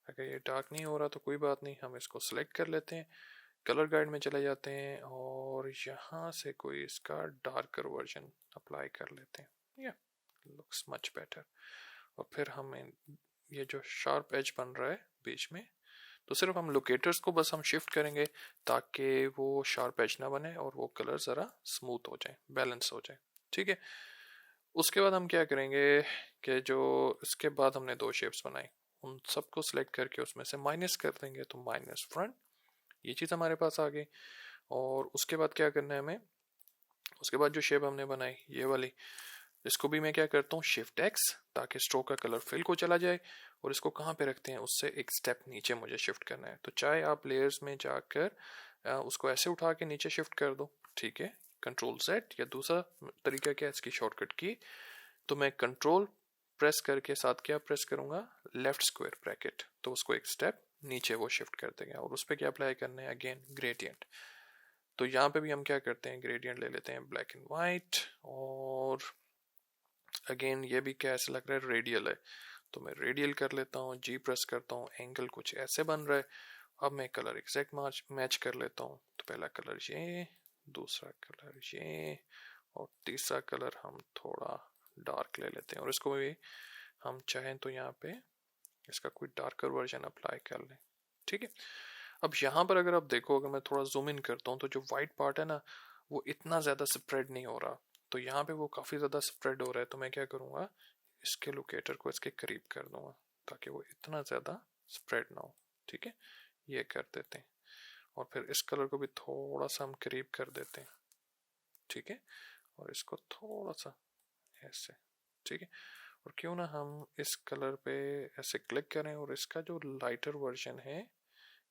अगर ये डार्क नहीं हो रहा तो कोई बात नहीं, हम इसको सिलेक्ट कर लेते हैं, कलर गाइड में चले जाते हैं और यहाँ से कोई इसका डार्कर वर्जन अप्लाई कर लेते हैं। या लुक्स मच बेटर। और फिर हमें ये जो शार्प एज बन रहा है बीच में, तो सिर्फ हम लोकेटर्स को बस हम शिफ्ट करेंगे ताकि वो शार्प एज ना बने और वो कलर ज़रा स्मूथ हो जाए, बैलेंस हो जाए, ठीक है। उसके बाद हम क्या करेंगे कि जो इसके बाद हमने दो शेप्स बनाई, उन सबको सिलेक्ट करके उसमें से माइनस कर देंगे, तो माइनस फ्रंट, ये चीज़ हमारे पास आ गई। और उसके बाद क्या करना है हमें, उसके बाद जो शेप हमने बनाई ये वाली, इसको भी मैं क्या करता हूँ, शिफ्ट एक्स, ताकि स्ट्रोक का कलर फिल को चला जाए। और इसको कहाँ पे रखते हैं, उससे एक स्टेप नीचे मुझे शिफ्ट करना है। तो चाहे आप लेयर्स में जाकर उसको ऐसे उठा के नीचे शिफ्ट कर दो, ठीक है, कंट्रोल सेट। या दूसरा तरीका क्या है इसकी शॉर्टकट की, तो मैं कंट्रोल प्रेस करके साथ क्या प्रेस करूंगा, लेफ्ट स्क्वायर ब्रैकेट, तो उसको एक स्टेप नीचे वो शिफ्ट कर देंगे। और उस पर क्या अप्लाई करना है, अगेन ग्रेडियंट। तो यहाँ पे भी हम क्या करते हैं, ग्रेडियंट ले लेते हैं ब्लैक एंड वाइट। और अगेन ये भी क्या ऐसा लग रहा है, रेडियल है, तो मैं रेडियल कर लेता हूँ, जी प्रेस करता हूँ, एंगल कुछ ऐसे बन रहा है। अब मैं कलर एग्जैक्ट मैच कर लेता हूँ। तो पहला कलर ये, दूसरा कलर ये, और तीसरा कलर हम थोड़ा डार्क ले लेते हैं। और इसको भी हम चाहें तो यहाँ पे इसका कोई डार्कर वर्जन अप्लाई कर लें, ठीक है। अब यहाँ पर अगर आप देखो, अगर मैं थोड़ा जूम इन करता हूँ तो जो वाइट पार्ट है ना, वो इतना ज़्यादा स्प्रेड नहीं हो रहा। तो यहाँ पे वो काफ़ी ज़्यादा स्प्रेड हो रहा है, तो मैं क्या करूँगा, इसके लोकेटर को इसके करीब कर दूंगा ताकि वो इतना ज़्यादा स्प्रेड ना हो, ठीक है। ये कर देते हैं। और फिर इस कलर को भी थोड़ा सा हम करीब कर देते हैं, ठीक है। और इसको थोड़ा सा ऐसे, ठीक है। और क्यों ना हम इस कलर पे ऐसे क्लिक करें और इसका जो लाइटर वर्जन है,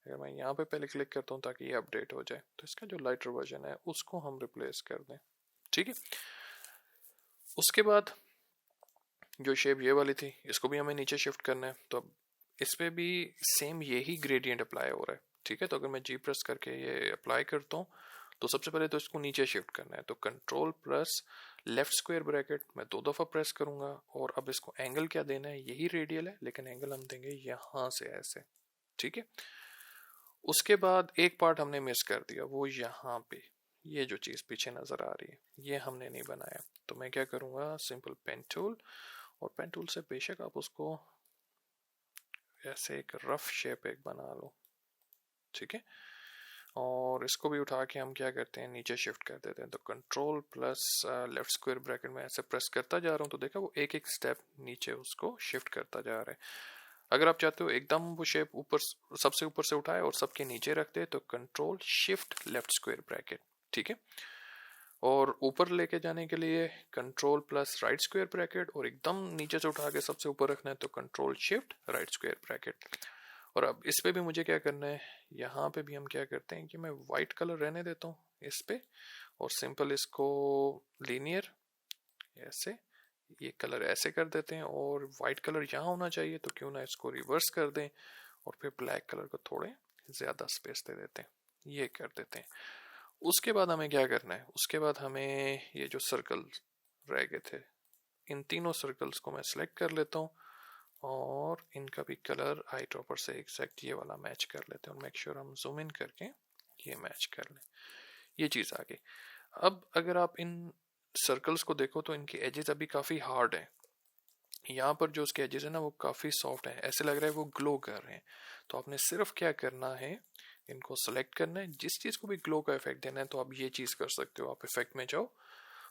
अगर मैं यहाँ पे पहले क्लिक करता हूँ ताकि ये अपडेट हो जाए, तो इसका जो लाइटर वर्जन है उसको हम रिप्लेस कर दें, ठीक है। उसके बाद जो शेप ये वाली थी, इसको भी हमें नीचे शिफ्ट करना है। तो अब इस पे भी सेम यही ग्रेडियंट अप्लाई हो रहा है, ठीक है। तो अगर मैं जी प्रेस करके ये अप्लाई करता हूँ, तो सबसे पहले तो इसको नीचे शिफ्ट करना है। तो control plus left square bracket मैं 2 दफ़ा प्रेस करूंगा। और अब इसको एंगल क्या देना है, यही रेडियल है लेकिन एंगल हम देंगे यहाँ से ऐसे, ठीक है। उसके बाद एक पार्ट हमने मिस कर दिया, वो यहाँ पे ये जो चीज़ पीछे नज़र आ रही है, ये हमने नहीं बनाया। तो मैं क्या करूँगा, सिंपल पेन टूल, और पेन टूल से बेशक आप उसको ऐसे एक रफ शेप एक बना लो, ठीक है। और इसको भी उठा के हम क्या करते हैं, नीचे शिफ्ट कर देते हैं। तो control plus left square bracket में ऐसे प्रेस करता जा रहा हूँ, तो देखा वो एक एक स्टेप नीचे उसको शिफ्ट करता जा रहा है। अगर आप चाहते हो एकदम वो शेप ऊपर, सबसे ऊपर से उठाए और सबके नीचे रख दे, तो control shift left square bracket, ठीक है। और ऊपर लेके जाने के लिए control plus right square bracket, और एकदम नीचे से उठा के सबसे ऊपर रखना है तो control shift right square bracket. और अब इस पे भी मुझे क्या करना है, यहाँ पे भी हम क्या करते हैं कि मैं वाइट कलर रहने देता हूँ इस पे, और सिंपल इसको लीनियर ऐसे, ये कलर ऐसे कर देते हैं, और वाइट कलर यहाँ होना चाहिए तो क्यों ना इसको रिवर्स कर दें, और फिर ब्लैक कलर को थोड़े ज्यादा स्पेस दे देते हैं, ये कर देते हैं। उसके बाद हमें क्या करना है, उसके बाद हमें ये जो सर्कल रह गए थे, इन तीनों सर्कल्स को मैं सिलेक्ट कर लेता हूँ, और इनका भी कलर आई ड्रॉपर से एग्जैक्ट ये वाला मैच कर लेते हैं, और मेक श्योर हम जूम इन करके ये मैच कर लें। ये चीज़ आ गई। अब अगर आप इन सर्कल्स को देखो तो इनके एजेस अभी काफ़ी हार्ड हैं। यहाँ पर जो उसके एजेस है ना वो काफ़ी सॉफ्ट है, ऐसे लग रहा है वो ग्लो कर रहे हैं। तो आपने सिर्फ क्या करना है, इनको सेलेक्ट करना है, जिस चीज़ को भी ग्लो का इफेक्ट देना है तो आप ये चीज़ कर सकते हो। आप इफेक्ट में जाओ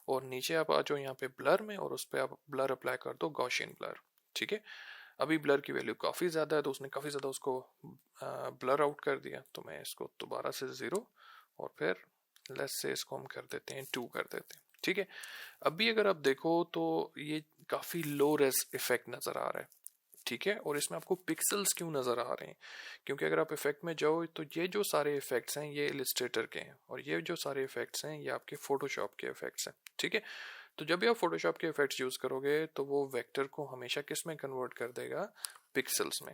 और नीचे आप आ जाओ यहाँ पे ब्लर में, और उस पर आप ब्लर अप्लाई कर दो, गॉसियन ब्लर, ठीक है। अभी ब्लर की वैल्यू काफ़ी ज़्यादा है तो उसने काफ़ी ज़्यादा उसको ब्लर आउट कर दिया, तो मैं इसको दोबारा से 0 और फिर लेस से इसको हम कर देते हैं 2 कर देते हैं, ठीक है। अभी अगर आप देखो तो ये काफ़ी लो रेस इफेक्ट नज़र आ रहा है, ठीक है। और इसमें आपको पिक्सल्स क्यों नज़र आ रहे हैं, क्योंकि अगर आप इफेक्ट में जाओ तो ये जो सारे इफेक्ट्स हैं ये इलिस्ट्रेटर के हैं, और ये जो सारे इफेक्ट्स हैं ये आपके फोटोशॉप के इफेक्ट्स हैं, ठीक है। तो जब भी आप फोटोशॉप के इफेक्ट्स यूज करोगे तो वो वेक्टर को हमेशा किस में कन्वर्ट कर देगा, पिक्सल्स में।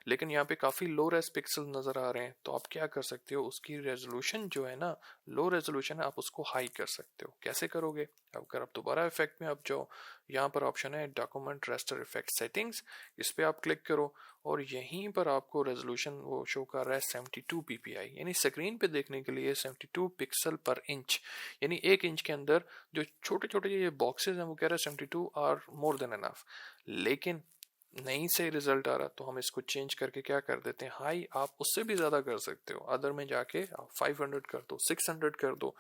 लेकिन यहाँ पे काफी लो रेस पिक्सल नजर आ रहे हैं, तो आप क्या कर सकते हो, उसकी रेजोल्यूशन जो है ना, लो रेजोल्यूशन है, आप उसको हाई कर सकते हो। कैसे करोगे, अगर आप दोबारा इफेक्ट में आप जाओ, यहाँ पर ऑप्शन है डॉक्यूमेंट रेस्टर इफेक्ट सेटिंग्स, इस पे आप क्लिक करो, और यहीं पर आपको रेजोल्यूशन वो शो कर रहा है 72 ppi, यानी स्क्रीन पे देखने के लिए 72 पिक्सल पर इंच, यानी 1 इंच के अंदर जो छोटे छोटे ये बॉक्सेस हैं वो कह रहा है 72 आर मोर देन एनफ। लेकिन नहीं से रिजल्ट आ रहा, तो हम इसको चेंज करके क्या कर देते हैं, हाई। आप उससे भी ज्यादा कर सकते हो, अदर में जाके आप 500 कर दो, 600 कर दो,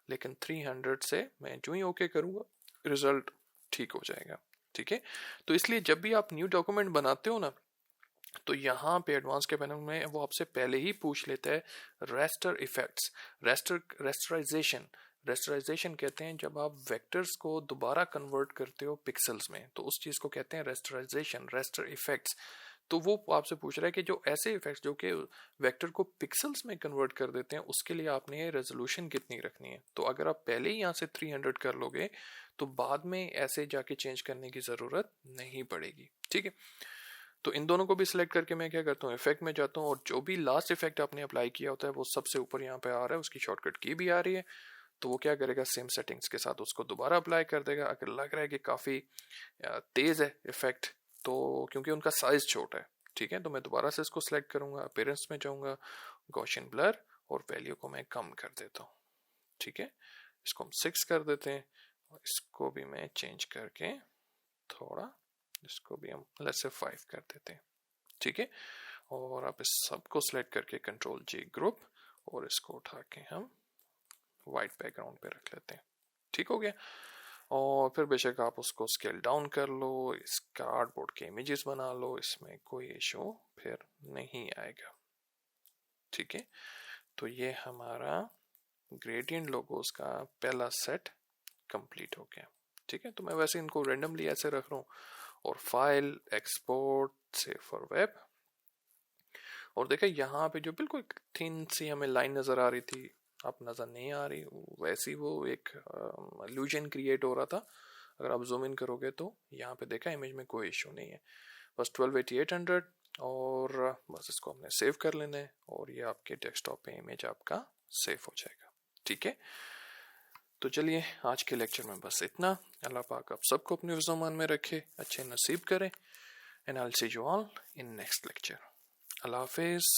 लेकिन 300 से मैं जो ही ओके करूंगा रिजल्ट ठीक हो जाएगा, ठीक है। तो इसलिए जब भी आप न्यू डॉक्यूमेंट बनाते हो ना, तो यहाँ पे एडवांस के पैनल में वो आपसे पहले ही पूछ लेता है रेस्टर इफेक्ट्स, रेस्टराइजेशन। रेस्टराइजेशन कहते हैं जब आप वेक्टर्स को दोबारा कन्वर्ट करते हो पिक्सल्स में, तो उस चीज को कहते हैं रेस्टराइजेशन, रेस्टर इफेक्ट्स। तो वो आपसे पूछ रहा है कि जो ऐसे इफेक्ट्स जो कि वेक्टर को पिक्सल्स में कन्वर्ट कर देते हैं, उसके लिए आपने रेजोल्यूशन कितनी रखनी है। तो अगर आप पहले ही यहाँ से 300 कर लोगे तो बाद में ऐसे जाके चेंज करने की जरूरत नहीं पड़ेगी, ठीक है। तो इन दोनों को भी सिलेक्ट करके मैं क्या करता हूँ, इफेक्ट में जाता हूँ, और जो भी लास्ट इफेक्ट आपने अप्लाई किया होता है वो सबसे ऊपर यहाँ पे आ रहा है, उसकी शॉर्टकट की भी आ रही है, तो वो क्या करेगा, सेम सेटिंग्स के साथ उसको दोबारा अप्लाई कर देगा। अगर लग रहा है कि काफ़ी तेज है इफेक्ट, तो क्योंकि उनका साइज छोटा है, ठीक है, तो मैं दोबारा से इसको सिलेक्ट करूंगा, अपीयरेंस में जाऊंगा, गॉसियन ब्लर, और वैल्यू को मैं कम कर देता हूँ, ठीक है। इसको हम 6 कर देते हैं, और इसको भी मैं चेंज करके थोड़ा, इसको भी हम लेट्स से 5 कर देते हैं, ठीक है। और आप इस सबको सिलेक्ट करके कंट्रोल जी ग्रुप, और इसको उठा के हम वाइट बैकग्राउंड पे रख लेते हैं, ठीक हो गया। और फिर बेशक आप उसको स्केल डाउन कर लो, इस कार्डबोर्ड के इमेजेस बना लो, इसमें कोई इशू फिर नहीं आएगा, ठीक है। तो ये हमारा ग्रेडियंट लोगोस का पहला सेट कंप्लीट हो गया, ठीक है। तो मैं वैसे इनको रेंडमली ऐसे रख रहा हूँ, और file export save for web, और देखा यहाँ पे जो बिल्कुल थिन सी हमें लाइन नजर आ रही थी, अब नजर नहीं आ रही, वैसी वो एक इल्यूजन क्रिएट हो रहा था। अगर आप जूम इन करोगे तो यहाँ पे देखा इमेज में कोई इशू नहीं है, बस 1280-800, और बस इसको हमने सेव कर लेना है, और ये आपके डेस्कटॉप पे इमेज आपका सेव हो जाएगा, ठीक है। तो चलिए आज के लेक्चर में बस इतना। अल्लाह पाक आप सबको अपने ज़मान में रखे, अच्छे नसीब करे, and I will see you all in next lecture. अल्लाह हाफिज़।